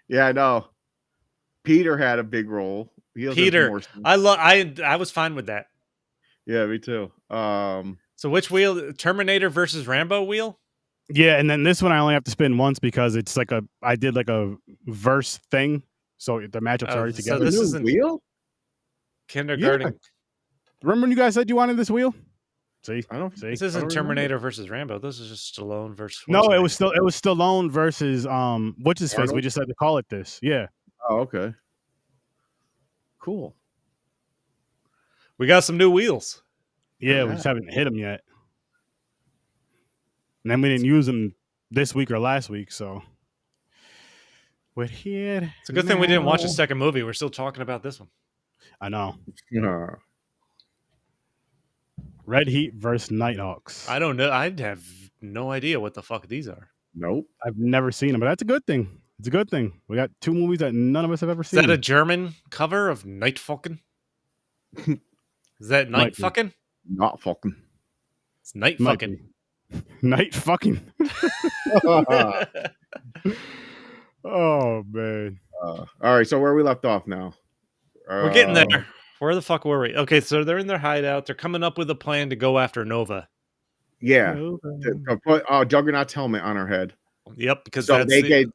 Speaker 2: Yeah, I know. Peter had a big role.
Speaker 1: Peter. I was fine with that.
Speaker 2: Yeah, me too.
Speaker 1: So which wheel? Terminator versus Rambo wheel?
Speaker 3: Yeah, and then this one I only have to spin once because it's I did a verse thing, so the matchups are already together.
Speaker 2: So this isn't wheel?
Speaker 1: Kindergarten.
Speaker 3: Yeah. Remember when you guys said you wanted this wheel? See,
Speaker 2: I don't see.
Speaker 1: This isn't Terminator versus Rambo. This is just Stallone versus.
Speaker 3: No, it was Stallone versus what's his face? We just had to call it this. Yeah.
Speaker 2: Oh, okay. Cool.
Speaker 1: We got some new wheels.
Speaker 3: Yeah, we just haven't hit them yet. And then we didn't use them this week or last week, so we're here.
Speaker 1: It's a good thing we didn't watch a second movie. We're still talking about this one.
Speaker 3: I know.
Speaker 2: Yeah.
Speaker 3: Red Heat versus Nighthawks.
Speaker 1: I don't know. I have no idea what the fuck these are.
Speaker 2: Nope.
Speaker 3: I've never seen them, but that's a good thing. It's a good thing. We got two movies that none of us have ever seen.
Speaker 1: Is that a German cover of Night Fucking? Is that Night Fucking?
Speaker 2: Not fucking.
Speaker 1: It's Night Fucking.
Speaker 3: Night Fucking. Oh, man.
Speaker 2: All right, so where we left off now?
Speaker 1: We're getting there. Where the fuck were we? Okay, so they're in their hideout. They're coming up with a plan to go after Nova.
Speaker 2: Yeah. Put Juggernaut's helmet on her head.
Speaker 1: Yep, because
Speaker 2: so they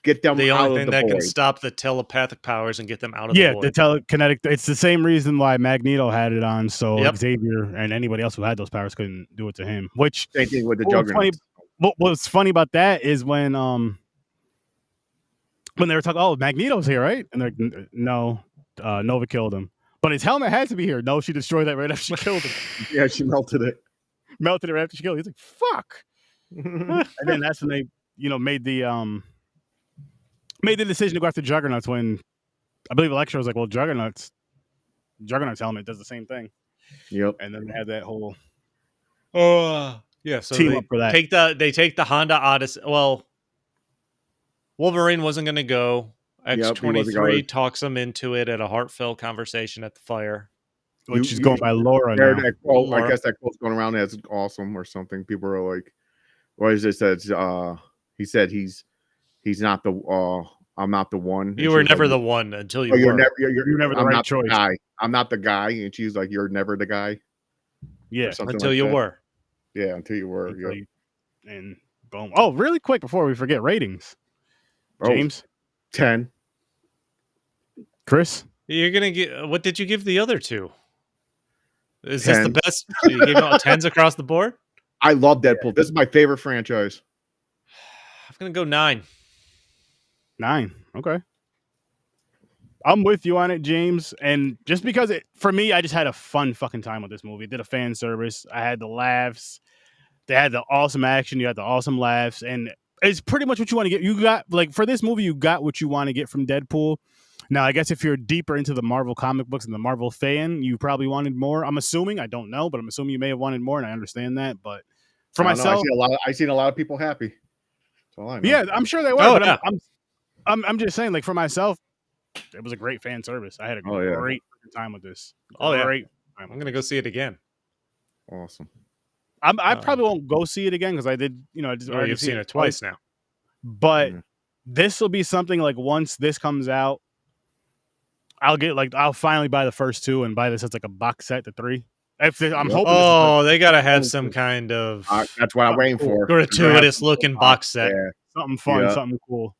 Speaker 2: get them
Speaker 1: the
Speaker 2: out
Speaker 1: only
Speaker 2: of
Speaker 1: thing
Speaker 2: the
Speaker 1: that
Speaker 2: void.
Speaker 1: can stop the telepathic powers and get them out of the void.
Speaker 3: The telekinetic. It's the same reason why Magneto had it on, so
Speaker 1: Yep.
Speaker 3: Xavier and anybody else who had those powers couldn't do it to him. Which
Speaker 2: same thing with the Juggernaut.
Speaker 3: What's funny about that is when they were talking, oh, Magneto's here, right? And they're like, no, Nova killed him. But his helmet had to be here. No, she destroyed that right after she killed him.
Speaker 2: Yeah, she melted it.
Speaker 3: Melted it right after she killed him. He's like, fuck. And then that's when they, made the decision to go after Juggernauts when I believe Electro was like, well, Juggernaut's helmet does the same thing.
Speaker 2: Yep.
Speaker 3: And then they had that whole
Speaker 1: yeah, so
Speaker 3: team up for that.
Speaker 1: They take the Honda Odyssey. Well, Wolverine wasn't going to go. X-23 talks him into it at a heartfelt conversation at the fire.
Speaker 3: Which is going by Laura now.
Speaker 2: That quote, I guess that quote's going around as awesome or something. People are like, what is it? Says he said he's not the I'm not the one.
Speaker 1: You were never the one until you were.
Speaker 2: You're never
Speaker 3: the right choice.
Speaker 2: Guy. I'm not the guy. And she's like, you're never the guy.
Speaker 3: Yeah,
Speaker 1: until you were.
Speaker 2: Yeah, until you were.
Speaker 3: Yeah. And boom. Oh, really quick before we forget ratings. James?
Speaker 2: 10.
Speaker 3: Chris?
Speaker 1: You're going to get... What did you give the other two? Is
Speaker 2: 10.
Speaker 1: this the best? You gave out 10s across the board?
Speaker 2: I love Deadpool. Yeah. This is my favorite franchise.
Speaker 1: I'm going to go 9.
Speaker 3: 9. Okay. I'm with you on it, James. And just because for me, I just had a fun fucking time with this movie. It did a fan service. I had the laughs. They had the awesome action. You had the awesome laughs. And it's pretty much what you want to get. You got, for this movie, you got what you want to get from Deadpool. Now, I guess if you're deeper into the Marvel comic books and the Marvel fan, you probably wanted more. I'm assuming. I don't know, but I'm assuming you may have wanted more, and I understand that. But for myself,
Speaker 2: I've seen a lot of people happy. That's all I know.
Speaker 3: Yeah, I'm sure they were.
Speaker 1: Oh,
Speaker 3: but
Speaker 1: yeah.
Speaker 3: I'm just saying, for myself, it was a great fan service. I had a great time with this.
Speaker 1: Great. I'm going to go see it again.
Speaker 2: Awesome.
Speaker 3: I probably won't go see it again because I did,
Speaker 1: you've seen it twice now.
Speaker 3: But this will be something once this comes out, I'll finally buy the first two and buy this as a box set, the 3. I'm hoping.
Speaker 1: Oh, they gotta have some kind of.
Speaker 2: That's what I'm waiting for.
Speaker 1: Gratuitous looking box set.
Speaker 2: Yeah.
Speaker 3: Something fun, something cool.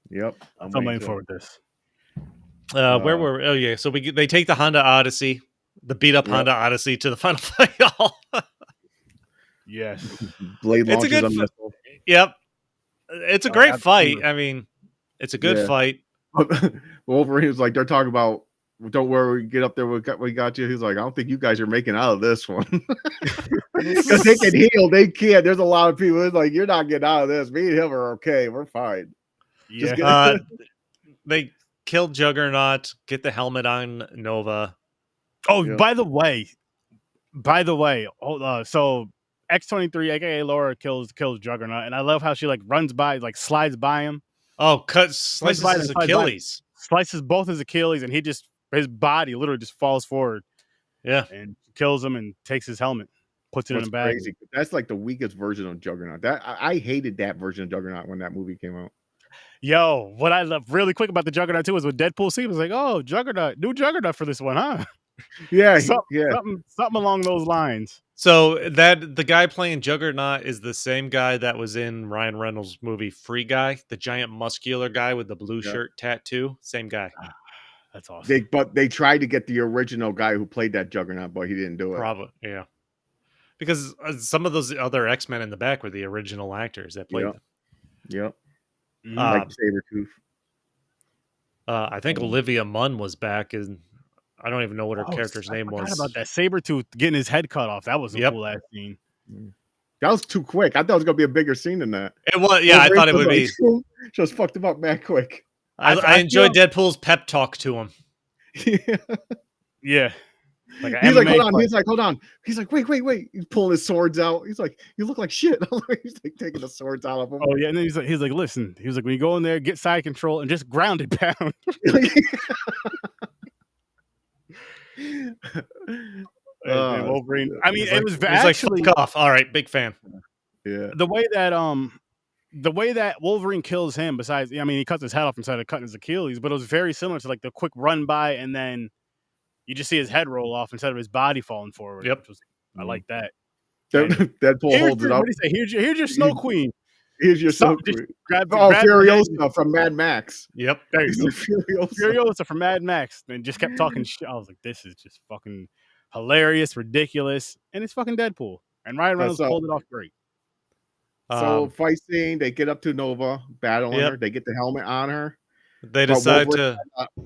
Speaker 2: Yep,
Speaker 3: I'm waiting for this.
Speaker 1: Where were we? Oh yeah, so they take the Honda Odyssey, the beat up Honda Odyssey, to the final fight.
Speaker 3: Yes.
Speaker 2: Blade
Speaker 1: It's a
Speaker 2: launches
Speaker 1: good
Speaker 2: a missile.
Speaker 1: Yep. It's a
Speaker 3: Oh,
Speaker 1: great fight.
Speaker 3: absolutely.
Speaker 1: I mean, it's a good
Speaker 2: Yeah.
Speaker 1: fight.
Speaker 2: Wolverine was like, they're talking about, don't worry, get up there, we got you. He's like, I don't think you guys are making out of this one. Because they can heal, they can't. There's a lot of people. It's like, you're not getting out of this. Me and him are okay. We're fine.
Speaker 3: Yeah.
Speaker 1: They killed Juggernaut, get the helmet on Nova.
Speaker 3: Oh,
Speaker 2: Yeah.
Speaker 3: by the way, hold on. So X-23, aka Laura, kills Juggernaut, and I love how she like runs by, like slides by him.
Speaker 1: Oh, slices
Speaker 3: by
Speaker 1: his
Speaker 3: them, slides by
Speaker 1: Achilles.
Speaker 3: Slices both his Achilles, and his body literally just falls forward.
Speaker 1: Yeah.
Speaker 3: And kills him and takes his helmet, puts it in a bag.
Speaker 2: Crazy. That's like the weakest version of Juggernaut. That I hated that version of Juggernaut when that movie came out.
Speaker 3: Yo, what I love really quick about the Juggernaut too is when Deadpool scene was like, oh, Juggernaut, new Juggernaut for this one, huh?
Speaker 2: Yeah,
Speaker 3: something along those lines.
Speaker 1: So that the guy playing Juggernaut is the same guy that was in Ryan Reynolds' movie Free Guy, the giant muscular guy with the blue shirt tattoo. Same guy.
Speaker 3: That's awesome.
Speaker 2: They tried to get the original guy who played that Juggernaut, but he didn't do it.
Speaker 1: Probably, yeah. Because some of those other X-Men in the back were the original actors that played them.
Speaker 2: Yep.
Speaker 3: Mm.
Speaker 2: Like Sabretooth.
Speaker 1: I think Olivia Munn was back, and I don't even know what her character's name was.
Speaker 3: I forgot about that. Sabretooth getting his head cut off. That was a cool ass scene.
Speaker 2: That was too quick. I thought it was gonna be a bigger scene than that.
Speaker 1: It was, yeah. I thought it would be.
Speaker 2: Just fucked him up mad quick.
Speaker 1: I enjoyed Deadpool's pep talk to him.
Speaker 3: Yeah. Like
Speaker 2: he's like, hold on. He's like, hold on. He's like, wait. He's pulling his swords out. He's like, you look like shit. He's like taking the swords out of him.
Speaker 3: Oh yeah, and then he's like, listen. He was like, when you go in there, get side control and just ground it pound. Wolverine. I mean, it was actually
Speaker 1: like, off. All right, big fan.
Speaker 2: Yeah.
Speaker 3: The way that Wolverine kills him, besides, I mean, he cuts his head off instead of cutting his Achilles, but it was very similar to like the quick run by, and then you just see his head roll off instead of his body falling forward.
Speaker 1: Yep.
Speaker 3: I like that.
Speaker 2: Deadpool holds it up.
Speaker 3: What do you say? Here's your Snow Queen.
Speaker 2: Here's your Snow Queen.
Speaker 3: Grab
Speaker 2: Furiosa from Mad Max.
Speaker 1: Yep.
Speaker 3: There you go. Furiosa from Mad Max. And just kept talking shit. I was like, this is just fucking hilarious, ridiculous, and it's fucking Deadpool. And Ryan Reynolds pulled it off great.
Speaker 2: So fight scene, they get up to Nova, battling her. They get the helmet on her.
Speaker 1: They decide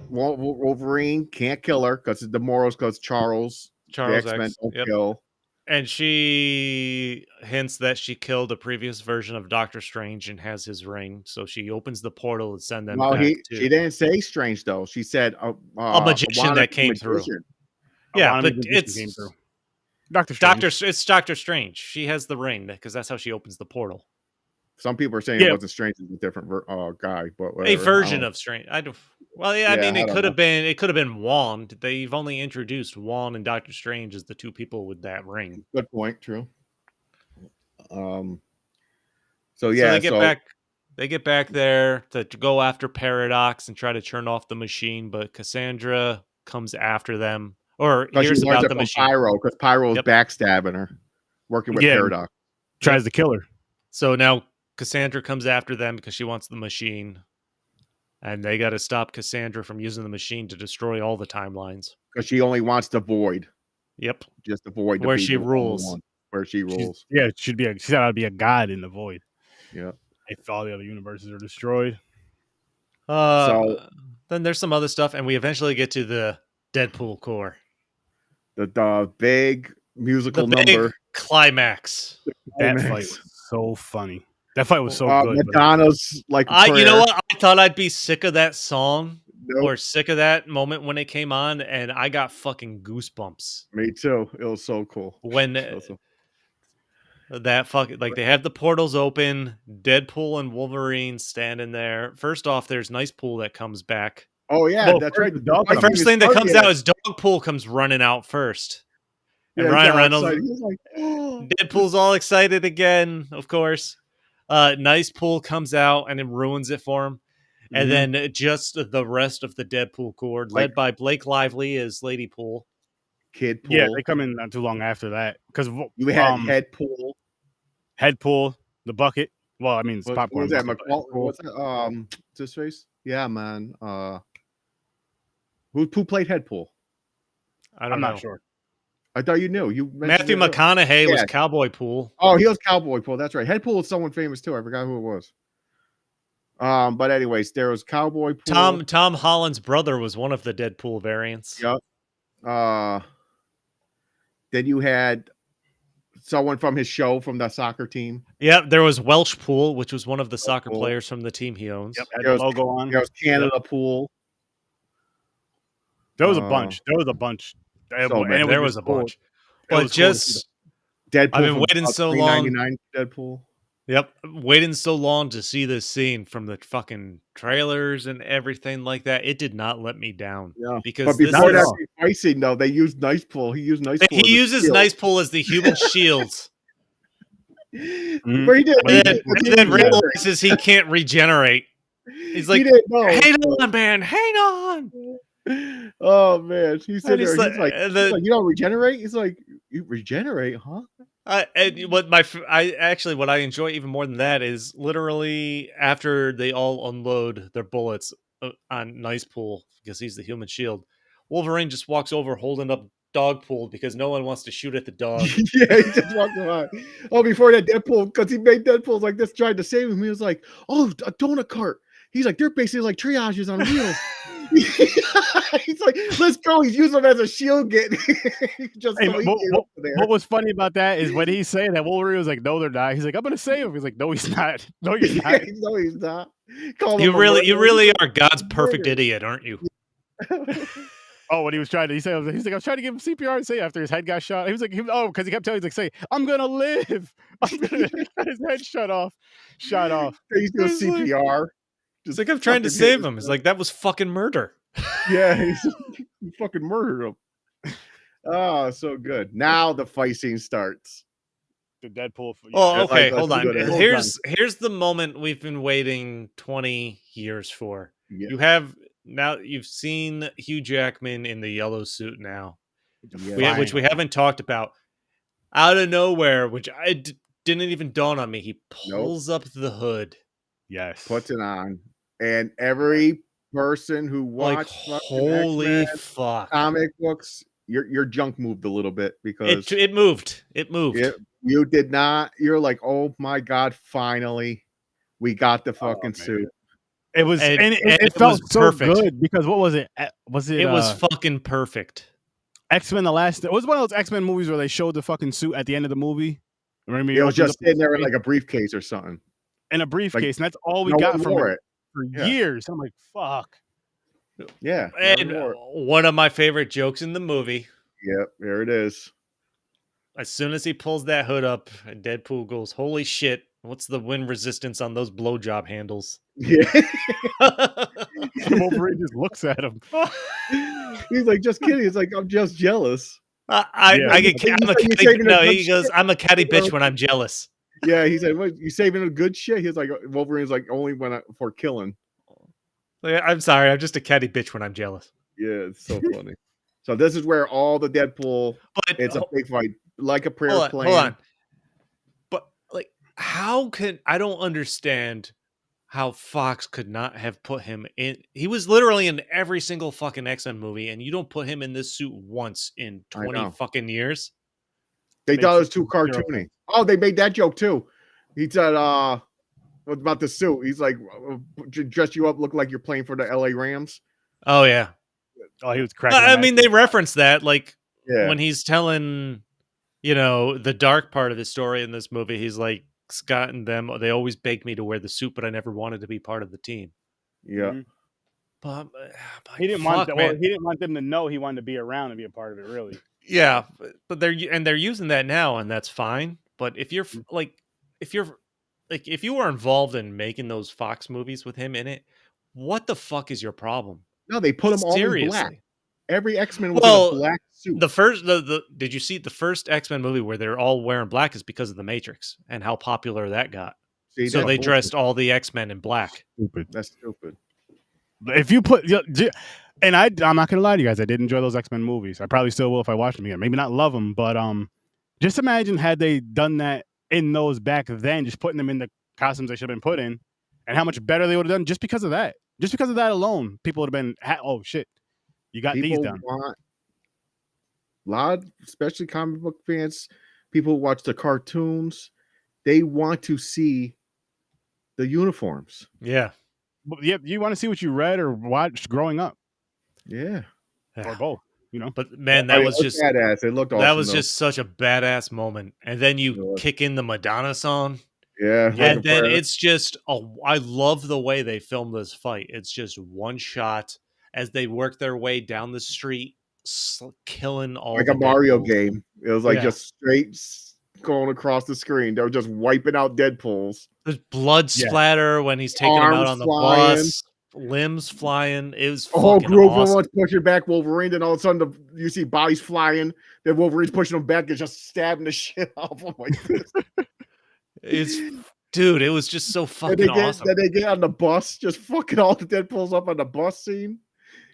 Speaker 2: Wolverine can't kill her because the morals, because Charles the X-Men don't kill.
Speaker 1: And she hints that she killed a previous version of Doctor Strange and has his ring. So she opens the portal and sends them back
Speaker 2: she didn't say Strange, though. She said a
Speaker 1: magician that came through. Yeah, but it's
Speaker 3: Doctor Strange.
Speaker 1: It's Doctor Strange. She has the ring because that's how she opens the portal.
Speaker 2: Some people are saying it wasn't Strange; it's a different guy, but whatever.
Speaker 1: A version of Strange. I mean, it could have been Wand. They've only introduced Wand and Doctor Strange as the two people with that ring.
Speaker 2: Good point. True. So
Speaker 1: they get back there to go after Paradox and try to turn off the machine, but Cassandra comes after them. Or hears about the machine.
Speaker 2: Pyro, because Pyro is backstabbing her, working with Paradox.
Speaker 3: Tries to kill her.
Speaker 1: So now Cassandra comes after them because she wants the machine. And they got to stop Cassandra from using the machine to destroy all the timelines.
Speaker 2: Because she only wants the void.
Speaker 1: Yep.
Speaker 2: Just the void.
Speaker 1: Where she rules.
Speaker 2: Where she rules.
Speaker 3: She said I'd be a god in the void.
Speaker 2: Yeah.
Speaker 3: If all the other universes are destroyed.
Speaker 1: Then there's some other stuff, and we eventually get to the Deadpool core.
Speaker 2: The big musical number.
Speaker 1: Climax.
Speaker 3: That fight was so funny. That fight was so good.
Speaker 2: Madonna's like
Speaker 1: you know what? I thought I'd be sick of that song or sick of that moment when it came on, and I got fucking goosebumps.
Speaker 2: Me too. It was so cool.
Speaker 1: When that fucking, like, they have the portals open, Deadpool and Wolverine standing there. First off, there's Nice Pool that comes back.
Speaker 2: Oh yeah, that's right.
Speaker 1: The first thing that comes out is Dogpool comes running out first. And Ryan Reynolds, Deadpool's all excited again, of course. Nice Pool comes out and it ruins it for him. And then just the rest of the Deadpool core, led by Blake Lively as Lady Pool.
Speaker 2: Kid Pool.
Speaker 3: Yeah, they come in not too long after that. Because
Speaker 2: you had Head Pool,
Speaker 3: the bucket. Well, I mean, it's popcorn.
Speaker 2: What's that? What's that? This face? Yeah, man. Who played Head Pool?
Speaker 1: I don't know.
Speaker 3: I'm not sure.
Speaker 2: I thought you knew. You
Speaker 1: Matthew
Speaker 2: mentioned it.
Speaker 1: McConaughey was
Speaker 2: Yeah.
Speaker 1: Cowboy Pool.
Speaker 2: Oh, he was Cowboy Pool. That's right. Headpool is someone famous too. I forgot who it was. But anyways, there was Cowboy Pool.
Speaker 1: Tom Holland's brother was one of the Deadpool variants.
Speaker 2: Yep. Then you had someone from his show from the soccer team.
Speaker 1: Yep, there was Welsh Pool, which was one of the soccer
Speaker 2: Pool.
Speaker 1: players from the team he owns.
Speaker 3: Yep, had the logo on.
Speaker 2: There was Canada Pool.
Speaker 3: There was a bunch. There was a bunch.
Speaker 1: There was a bunch. But just
Speaker 2: Deadpool.
Speaker 1: I've been waiting so long.
Speaker 2: Deadpool.
Speaker 1: Yep, waiting so long to see this scene from the fucking trailers and everything like that. It did not let me down.
Speaker 2: Yeah,
Speaker 1: because
Speaker 2: but before that fight scene, though, they used Nice Pool. He used Nice Pool.
Speaker 1: He uses Nice Pool as the human shield.
Speaker 2: But he did.
Speaker 1: And then realizes he can't regenerate. He's like, "Hang on, man, hang on."
Speaker 2: Oh man, he's like, you don't regenerate. He's like, you regenerate, huh?
Speaker 1: And what I enjoy even more than that is literally after they all unload their bullets on Nice Pool because he's the human shield. Wolverine just walks over holding up Dog Pool because no one wants to shoot at the dog.
Speaker 2: Yeah, he just walked by. Oh, before that Deadpool, because he made Deadpool like this, tried to save him. He was like, "Oh, a donut cart." He's like, they're basically like triages on wheels. He's like, let's go. He's using them as a shield.
Speaker 3: What was funny about that is when he's saying that, Wolverine was like, no, they're not. He's like, I'm going to save him. He's like, no, he's not. No, you're not.
Speaker 2: No, he's not.
Speaker 1: You really are God's perfect idiot, aren't you?
Speaker 3: Oh, when he was trying to, he's like, I was trying to give him CPR and say after his head got shot. He was like, because he kept telling, he's like, say, I'm going to live. I'm going to his head shot off.
Speaker 2: He's doing CPR.
Speaker 1: It's like I'm trying to save him. It's like that was fucking murder.
Speaker 2: Yeah, he fucking murdered him. Oh, so good. Now the fight scene starts.
Speaker 3: The Deadpool.
Speaker 1: Oh, okay. Hold on. Here's the moment we've been waiting 20 years for. Yeah. You've seen Hugh Jackman in the yellow suit now, which we haven't talked about. Out of nowhere, which didn't even dawn on me, he pulls up the hood.
Speaker 3: Yes,
Speaker 2: puts it on. And every person who watched
Speaker 1: holy fuck
Speaker 2: comic books, your junk moved a little bit because
Speaker 1: it moved.
Speaker 2: You did not. You're like, oh my god, finally, we got the fucking suit.
Speaker 3: It was, and it felt so perfect. Good because what was it? It
Speaker 1: was fucking perfect.
Speaker 3: X-Men: it was one of those X-Men movies where they showed the fucking suit at the end of the movie. Remember,
Speaker 2: it was just in there in like a briefcase or something.
Speaker 3: In a briefcase, and that's all we got from it for years. I'm like, fuck.
Speaker 2: Yeah.
Speaker 1: And one of my favorite jokes in the movie.
Speaker 2: Yep, there it is.
Speaker 1: As soon as he pulls that hood up, and Deadpool goes, "Holy shit! What's the wind resistance on those blowjob handles?"
Speaker 2: Yeah.
Speaker 1: Wolverine just looks at him.
Speaker 2: He's like, "Just kidding." He's like, "I'm just jealous."
Speaker 1: He goes, "I'm a catty bitch when I'm jealous."
Speaker 2: Yeah, he said, "What, you saving a good shit?" He's like, Wolverine's like, only for killing.
Speaker 1: I'm sorry, I'm just a catty bitch when I'm jealous.
Speaker 2: Yeah, it's so funny. So this is where all the Deadpool, it's a big fight, like a prayer plan.
Speaker 1: Hold on. But like, I don't understand how Fox could not have put him in. He was literally in every single fucking X-Men movie, and you don't put him in this suit once in 20 fucking years.
Speaker 2: They thought it was too cartoony. Oh, they made that joke too. He said, what about the suit? He's like, dress you up, look like you're playing for the LA Rams.
Speaker 1: Oh, yeah.
Speaker 3: Oh, he was cracking.
Speaker 1: I mean, they reference that, like, when he's telling, the dark part of his story in this movie. He's like, Scott and them, they always begged me to wear the suit, but I never wanted to be part of the team.
Speaker 2: Yeah.
Speaker 3: Mm-hmm. But he didn't want that. Well, he didn't want them to know he wanted to be around and be a part of it, really.
Speaker 1: Yeah, but they're using that now, and that's fine. But if you were involved in making those Fox movies with him in it, what the fuck is your problem?
Speaker 2: No, they put them all in black. Every X-Men was in a black suit.
Speaker 1: Did you see the first X-Men movie where they're all wearing black is because of the Matrix and how popular that got. So they dressed all the X-Men in black.
Speaker 2: Stupid. That's stupid.
Speaker 3: If you put, and I'm not gonna lie to you guys, I did enjoy those X-Men movies. I probably still will if I watch them again. Maybe not love them, but just imagine had they done that in those back then, just putting them in the costumes they should have been put in, and how much better they would have done just because of that. Just because of that alone, people would have been, oh shit, you got these done.
Speaker 2: A lot, especially comic book fans, people who watch the cartoons, they want to see the uniforms.
Speaker 1: Yeah.
Speaker 3: Yeah, you want to see what you read or watched growing up,
Speaker 2: Yeah.
Speaker 3: or both. You know.
Speaker 1: But man,
Speaker 2: I
Speaker 1: that
Speaker 2: mean,
Speaker 1: was
Speaker 2: it looked
Speaker 1: just
Speaker 2: badass. It looked
Speaker 1: that
Speaker 2: awesome,
Speaker 1: was
Speaker 2: though.
Speaker 1: just such a badass moment. And then you
Speaker 2: Yeah.
Speaker 1: kick in the Madonna song.
Speaker 2: Yeah,
Speaker 3: Yeah.
Speaker 1: And then it's just I love the way they filmed this fight. It's just one shot as they work their way down the street, killing all
Speaker 2: like
Speaker 1: the
Speaker 2: a Mario
Speaker 1: Deadpools.
Speaker 2: game. It was like
Speaker 1: Yeah.
Speaker 2: just straight going across the screen. They were just wiping out Deadpools.
Speaker 1: There's blood
Speaker 3: Yeah.
Speaker 1: splatter when he's taking them out
Speaker 2: Arms
Speaker 1: on the
Speaker 2: flying.
Speaker 1: bus, limbs flying. It was
Speaker 2: A whole
Speaker 1: fucking
Speaker 2: group of
Speaker 1: awesome.
Speaker 2: them pushing back Wolverine, then all of a sudden you see bodies flying. Then Wolverine's pushing them back and just stabbing the shit out of them like this.
Speaker 1: Dude, it was just so fucking awesome.
Speaker 2: Then they get on the bus, just fucking all the Deadpools up on the bus scene.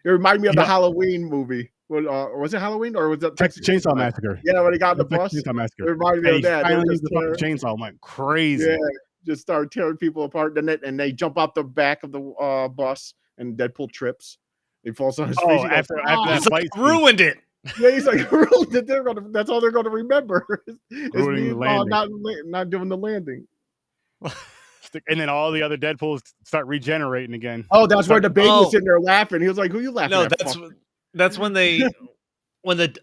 Speaker 2: It reminded me of the Halloween movie. Was it Halloween or was it
Speaker 3: Texas Chainsaw Massacre?
Speaker 2: Yeah, when he got on the
Speaker 3: Texas
Speaker 2: bus.
Speaker 3: Chainsaw Massacre.
Speaker 2: It reminded me of that.
Speaker 3: Finally used the fucking chainsaw, went crazy.
Speaker 2: Yeah, just started tearing people apart. Then and they jump out the back of the bus, and Deadpool trips. He falls on his face.
Speaker 3: Oh, after that fight,
Speaker 1: ruined it.
Speaker 2: Yeah, he's like, ruined it. That's all they're gonna remember. Is
Speaker 3: Ruining
Speaker 2: me
Speaker 3: the landing.
Speaker 2: not doing the landing.
Speaker 3: And then all the other Deadpools start regenerating again.
Speaker 2: Oh, that's where the baby was sitting there laughing. He was like, "Who you laughing
Speaker 1: No,
Speaker 2: at?"
Speaker 1: that's when they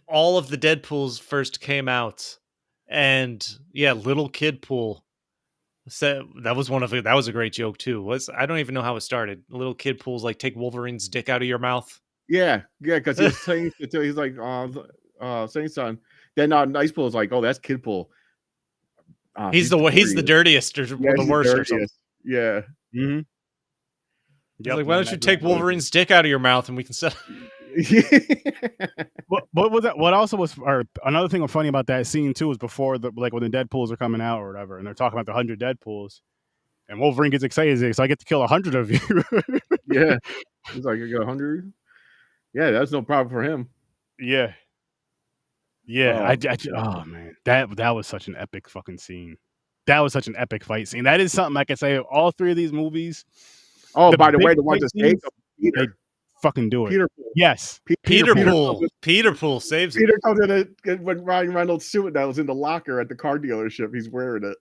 Speaker 1: all of the Deadpools first came out, and yeah, little kid pool. So that was a great joke too. I don't even know how it started. Little kid pool's like, take Wolverine's dick out of your mouth.
Speaker 2: Yeah, because he was saying he's like saying something. Then Nice Pool's like, "Oh, that's kid pool."
Speaker 1: He's the dirtiest or the worst or something.
Speaker 2: Yeah.
Speaker 3: Mm-hmm.
Speaker 1: Yep. Like, why don't you take Wolverine's dick out of your mouth and we can set.
Speaker 3: What was that? What also was, or another thing funny about that scene too was before when the Deadpools are coming out or whatever, and they're talking about the 100 Deadpools, and Wolverine gets excited, so I get to kill 100 of you.
Speaker 2: Yeah, he's like, "You got 100." Yeah, that's no problem for him.
Speaker 3: Yeah. Oh man, that was such an epic fucking scene. That was such an epic fight scene. That is something I can say. All three of these movies.
Speaker 2: Oh, by the way, the one that saved
Speaker 3: they fucking do it.
Speaker 2: Peter Pool.
Speaker 3: Yes,
Speaker 1: Peter Pool saves
Speaker 2: Peter comes in when Ryan Reynolds' suit that was in the locker at the car dealership. He's wearing it.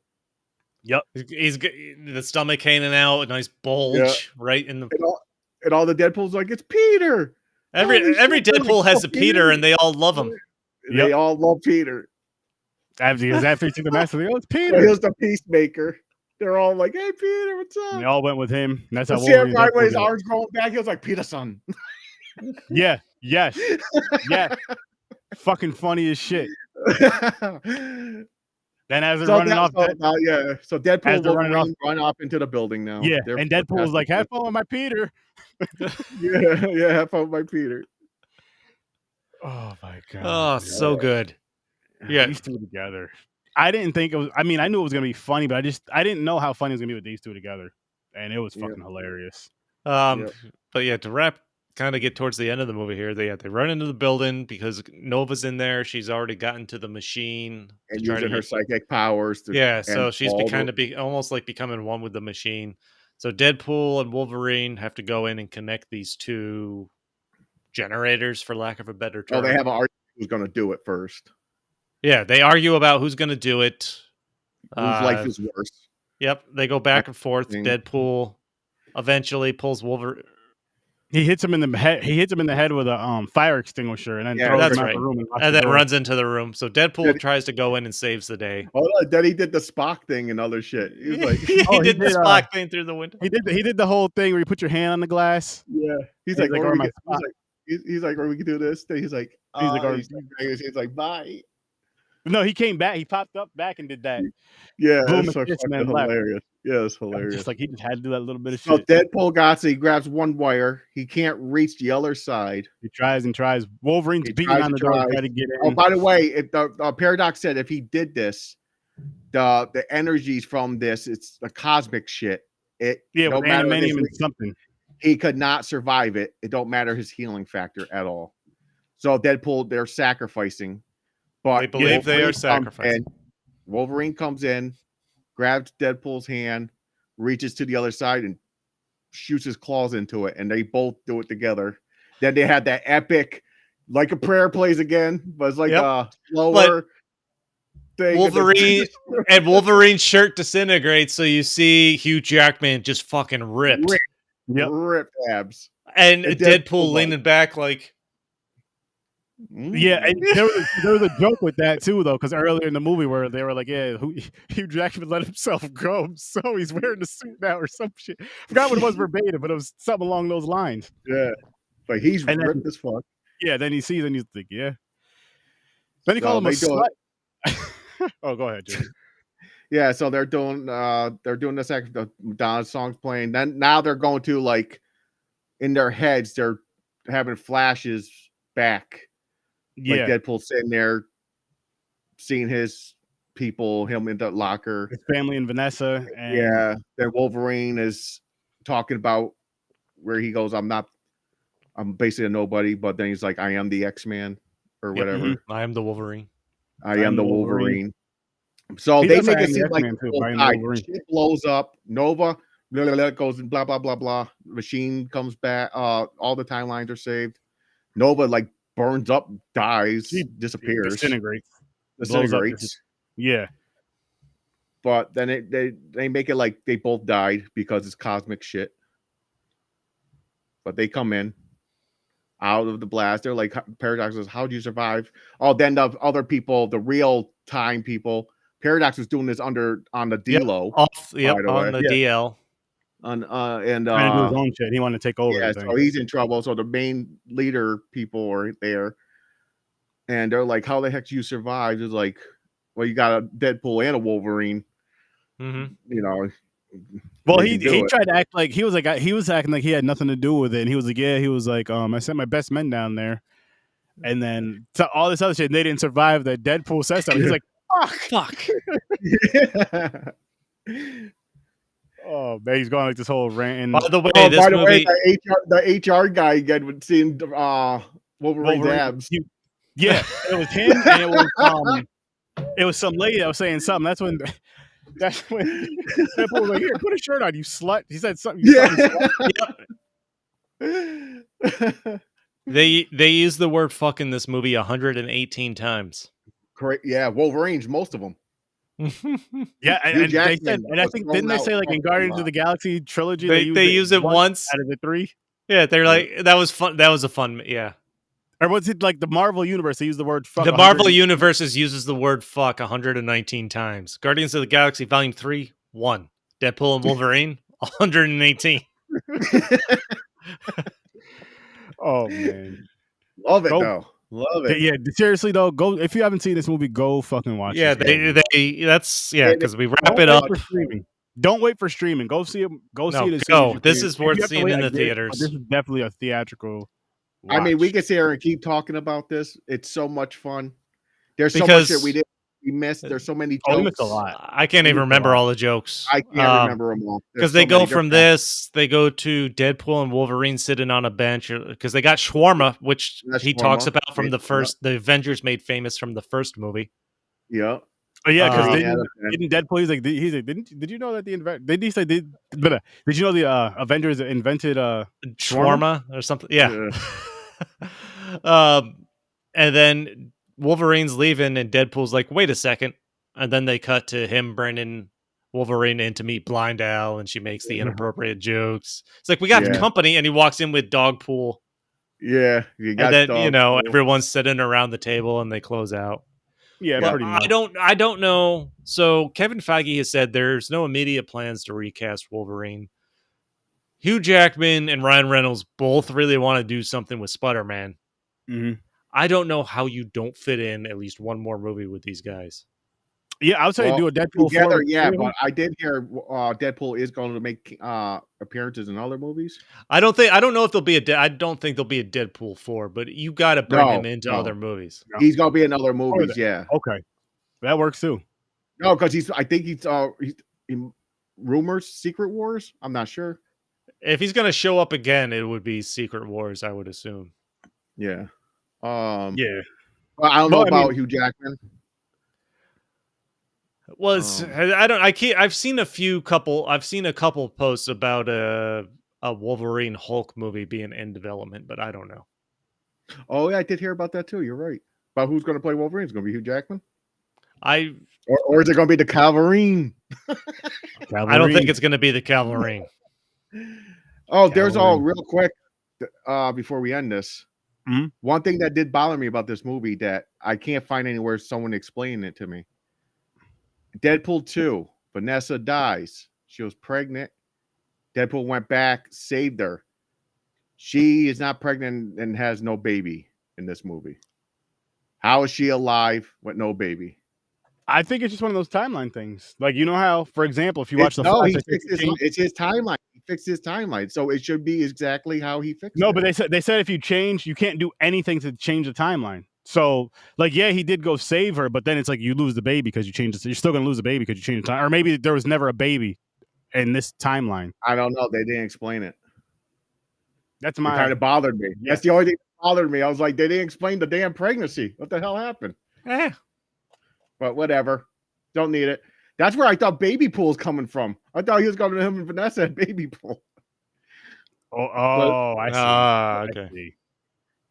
Speaker 3: Yep,
Speaker 1: he's the stomach hanging out, a nice bulge right in the.
Speaker 2: And all the Deadpools like, it's Peter.
Speaker 1: Every Deadpool has a Peter, and they all love him.
Speaker 2: They all love Peter.
Speaker 3: After he took the mask, it's Peter.
Speaker 2: He was the Peacemaker. They're all like, "Hey, Peter, what's up?"
Speaker 3: And they all went with him. And that's how
Speaker 2: Wolverine. Right when his arms growing back, he was like, "Peter, son."
Speaker 3: Yeah. Yes. Yeah. Fucking funny as shit. Then as they're running off,
Speaker 2: so Deadpool and Wolverine run off into the building now.
Speaker 3: Yeah, and Deadpool's like, "Have fun with my Peter."
Speaker 2: yeah, have fun with my Peter.
Speaker 3: Oh my god!
Speaker 1: Oh, so good. Yeah,
Speaker 3: these two together. I didn't think it was. I mean, I knew it was gonna be funny, but I didn't know how funny it was gonna be with these two together, and it was fucking hilarious.
Speaker 1: But yeah, to kind of get towards the end of the movie here, they run into the building because Nova's in there. She's already gotten to the machine
Speaker 2: and using her psychic powers.
Speaker 1: So she's almost like becoming one with the machine. So Deadpool and Wolverine have to go in and connect these two generators, for lack of a better term.
Speaker 2: Oh, they have an argument who's going to do it first.
Speaker 1: Yeah, they argue about who's going to do it.
Speaker 2: Whose life is worse.
Speaker 1: Yep, they go back and forth. Deadpool eventually pulls Wolverine.
Speaker 3: He hits him in the head. He hits him in the head with a fire extinguisher, and then throws him out the room
Speaker 1: and then runs into the room. So Deadpool tries to go in and saves the day.
Speaker 2: Oh, then he did the Spock thing and other shit. He was like,
Speaker 1: he did the Spock thing through the window.
Speaker 3: He did the whole thing where you put your hand on the glass.
Speaker 2: Yeah, he's like, he's like, "Or we can do this." Then he's like, he's like, "Bye."
Speaker 3: No, he came back. He popped up back and did that.
Speaker 2: Yeah, that's so hilarious. Yeah, it's hilarious.
Speaker 3: Just like he just had to do that little bit of
Speaker 2: shit. So
Speaker 3: Deadpool
Speaker 2: he grabs one wire. He can't reach the other side.
Speaker 3: He tries and tries. Wolverine's beating on the door to try to get in.
Speaker 2: Oh, by the way, the Paradox said if he did this, the energies from this, it's the cosmic shit.
Speaker 3: With adamantium and something.
Speaker 2: He could not survive it. It don't matter his healing factor at all. So Deadpool, they're sacrificing. But
Speaker 1: they believe they are sacrificing.
Speaker 2: Wolverine comes in, grabs Deadpool's hand, reaches to the other side, and shoots his claws into it. And they both do it together. Then they had that epic like a prayer plays again, but it's like
Speaker 1: Yep.
Speaker 2: a slower thing.
Speaker 1: Wolverine's shirt disintegrates, so you see Hugh Jackman just fucking ripped.
Speaker 2: Ripped abs.
Speaker 1: And
Speaker 2: And
Speaker 1: Deadpool leaning back like,
Speaker 3: Yeah, and there was a joke with that too, though, because earlier in the movie where they were like, "Yeah, Hugh Jackman let himself go, so he's wearing the suit now or some shit." Forgot what it was verbatim, but it was something along those lines.
Speaker 2: Yeah, but he's
Speaker 3: And then-
Speaker 2: ripped as fuck.
Speaker 3: Yeah, then he sees and he's like, "Yeah." Then he called him a slut. Oh, go ahead, Jimmy.
Speaker 2: Yeah, so they're doing the second the Madonna song's playing. Then now they're going to like in their heads, they're having flashes back. Like
Speaker 3: Yeah,
Speaker 2: Deadpool sitting there, seeing his people, him in the locker.
Speaker 3: his family and Vanessa. And
Speaker 2: Yeah, then Wolverine is talking about where he goes, I'm basically a nobody, but then he's like, I am the X-Man or whatever.
Speaker 1: I am the Wolverine.
Speaker 2: I am the Wolverine. So
Speaker 3: He
Speaker 2: they
Speaker 3: does
Speaker 2: make
Speaker 3: say
Speaker 2: it
Speaker 3: I'm
Speaker 2: seem
Speaker 3: the
Speaker 2: like
Speaker 3: X-Man too,
Speaker 2: people
Speaker 3: I am the
Speaker 2: died.
Speaker 3: Wolverine.
Speaker 2: Shit blows up. Nova blah, blah, blah, goes and blah blah blah blah. Machine comes back. All the timelines are saved. Nova like burns up, dies,
Speaker 3: He
Speaker 2: disappears,
Speaker 3: disintegrates.
Speaker 2: disintegrates.
Speaker 3: Yeah,
Speaker 2: But then they make it like they both died because it's cosmic shit. But they come in out of the blast. They're like, Paradox says, how'd you survive? Oh, then the other people, the real time people, Paradox was doing this on the D-Lo.
Speaker 1: On the
Speaker 3: Yeah.
Speaker 1: DL.
Speaker 2: And
Speaker 3: trying to do his own shit. He wanted to take over.
Speaker 2: yeah,
Speaker 3: the thing.
Speaker 2: so he's in trouble. So the main leader people are there. And they're like, how the heck you survived? It's like, well, you got a Deadpool and a Wolverine.
Speaker 1: Mm-hmm.
Speaker 2: You know.
Speaker 3: Well,
Speaker 2: they
Speaker 3: he
Speaker 2: can do it.
Speaker 3: tried to act like he was acting like he had nothing to do with it, and he was like, yeah, he was like, I sent my best men down there, and then all this other shit, and they didn't survive. That Deadpool says something. He's like,
Speaker 1: Fuck.
Speaker 3: oh man, he's going like this whole rant. And
Speaker 1: By the way,
Speaker 2: Oh,
Speaker 1: this
Speaker 2: by the
Speaker 1: movie.
Speaker 2: way, the HR guy again would seeing Wolverine's abs.
Speaker 3: Yeah, it was him, and it was some lady that was saying something. That's when Deadpool was like, "Here, put a shirt on, you slut." He said something.
Speaker 1: Yep. They use the word "fuck" in this movie 118 times.
Speaker 2: Correct. Yeah, Wolverines, most of them.
Speaker 3: Yeah, and they said,
Speaker 2: Jackman
Speaker 3: and I
Speaker 2: was
Speaker 3: think
Speaker 2: thrown
Speaker 3: didn't they
Speaker 2: out
Speaker 3: say like in
Speaker 2: fucking
Speaker 3: Guardians
Speaker 2: lot.
Speaker 3: of the Galaxy trilogy
Speaker 1: They use it once
Speaker 3: out of the 3?
Speaker 1: Yeah, they're like that was fun. That was a fun. Yeah.
Speaker 3: Or was it like the Marvel universe? They use the word fuck.
Speaker 1: The Marvel universe uses the word "fuck" 119 times. Guardians of the Galaxy Volume 3, 1. Deadpool and Wolverine, 118.
Speaker 3: Oh man,
Speaker 2: Love it though. Love it.
Speaker 3: Yeah, seriously though, go if you haven't seen this movie, go fucking watch.
Speaker 1: Yeah,
Speaker 3: this
Speaker 1: because we wrap it up.
Speaker 3: For streaming. Don't wait for streaming. Go see it. Go see it. As soon as you
Speaker 1: This
Speaker 3: can.
Speaker 1: is worth
Speaker 3: You have to
Speaker 1: seeing
Speaker 3: wait,
Speaker 1: in
Speaker 3: I
Speaker 1: the
Speaker 3: get it,
Speaker 1: theaters.
Speaker 3: but this is definitely a theatrical.
Speaker 2: I mean, we
Speaker 3: watch.
Speaker 2: can sit here and keep talking about this. It's so much fun. There's so much that we missed. There's so many jokes.
Speaker 3: We missed a lot.
Speaker 1: I can't even remember all the jokes.
Speaker 2: I can't remember them all.
Speaker 1: Because they go from this, they go to Deadpool and Wolverine sitting on a bench because they got shawarma, which he talks about from the first. The Avengers made famous from the first movie.
Speaker 2: Yeah.
Speaker 3: Oh yeah, because didn't Deadpool? He's like, did you know that did he say did you know the Avengers invented
Speaker 1: shawarma or something? Yeah. And then Wolverine's leaving, and Deadpool's like, "Wait a second!" And then they cut to him bringing Wolverine in to meet Blind Al, and she makes the inappropriate jokes. It's like we got company, and he walks in with Dogpool.
Speaker 2: Yeah,
Speaker 1: and then everyone's sitting around the table, and they close out.
Speaker 3: Yeah, pretty much.
Speaker 1: I don't know. So Kevin Feige has said there's no immediate plans to recast Wolverine. Hugh Jackman and Ryan Reynolds both really want to do something with Spider-Man.
Speaker 3: Mm-hmm.
Speaker 1: I don't know how you don't fit in at least one more movie with these guys.
Speaker 3: Yeah, I would say do a Deadpool
Speaker 2: together. Yeah, but I did hear Deadpool is going to make appearances in other movies.
Speaker 1: I don't know if there'll be I don't think there'll be a Deadpool 4, but you got to bring him into other movies.
Speaker 2: No. He's going to be in other movies. Yeah.
Speaker 3: Okay, that works too.
Speaker 2: No, because I think he's in rumors, Secret Wars. I'm not sure.
Speaker 1: If he's going to show up again, it would be Secret Wars, I would assume.
Speaker 2: Yeah.
Speaker 3: Yeah.
Speaker 2: Well, I don't know about Hugh Jackman.
Speaker 1: Well, I've seen a couple posts about a Wolverine Hulk movie being in development, but I don't know.
Speaker 2: Oh yeah, I did hear about that too. You're right. But who's going to play Wolverine? It's going to be Hugh Jackman,
Speaker 1: I
Speaker 2: or is it going to be the Calverine?
Speaker 1: don't think it's going to be the Calverine.
Speaker 2: Oh, there's all real quick before we end this.
Speaker 3: Mhm.
Speaker 2: One thing that did bother me about this movie that I can't find anywhere someone explaining it to me. Deadpool 2, Vanessa dies. She was pregnant. Deadpool went back, saved her. She is not pregnant and has no baby in this movie. How is she alive with no baby?
Speaker 3: I think it's just one of those timeline things. Like, you know how, for example, if you watch
Speaker 2: Flash, it's his timeline. He fixed his timeline, so it should be exactly how he fixed it.
Speaker 3: No, but they said if you change, you can't do anything to change the timeline. So, like, yeah, he did go save her, but then it's like you lose the baby because you changed it. You're still gonna lose the baby because you changed the time, or maybe there was never a baby in this timeline.
Speaker 2: I don't know. They didn't explain it.
Speaker 3: That's
Speaker 2: It
Speaker 3: my
Speaker 2: kind of bothered me.
Speaker 3: Yeah.
Speaker 2: That's the only thing that bothered me. I was like, they didn't explain the damn pregnancy. What the hell happened? But whatever. Don't need it. That's where I thought Baby Pool's coming from. I thought he was coming to him and Vanessa at Baby Pool.
Speaker 3: I see.
Speaker 1: Okay.
Speaker 3: I see.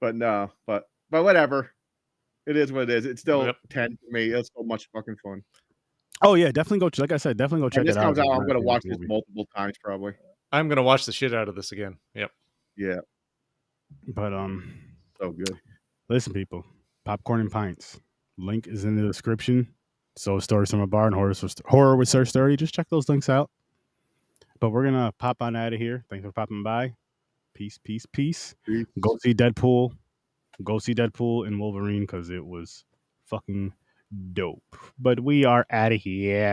Speaker 2: But no, but whatever. It is what it is. It's still
Speaker 1: Yep.
Speaker 2: 10 for me. It's so much fucking fun.
Speaker 3: Oh yeah, definitely go. Like I said, definitely go check
Speaker 2: When this
Speaker 3: it out.
Speaker 2: comes out,
Speaker 3: It's
Speaker 2: I'm
Speaker 3: my
Speaker 2: gonna watch
Speaker 3: favorite
Speaker 2: this
Speaker 3: movie.
Speaker 2: multiple times probably.
Speaker 1: I'm going to watch the shit out of this again. Yep.
Speaker 2: Yeah,
Speaker 3: But
Speaker 2: so good.
Speaker 3: listen, people, Popcorn and Pints. Link is in the description. So Story Summer Bar and Horror with Search 30. Just check those links out. But we're gonna pop on out of here. Thanks for popping by. Peace, peace, peace.
Speaker 2: Peace.
Speaker 3: Go see Deadpool. Go see Deadpool and Wolverine because it was fucking dope. But we are out of here.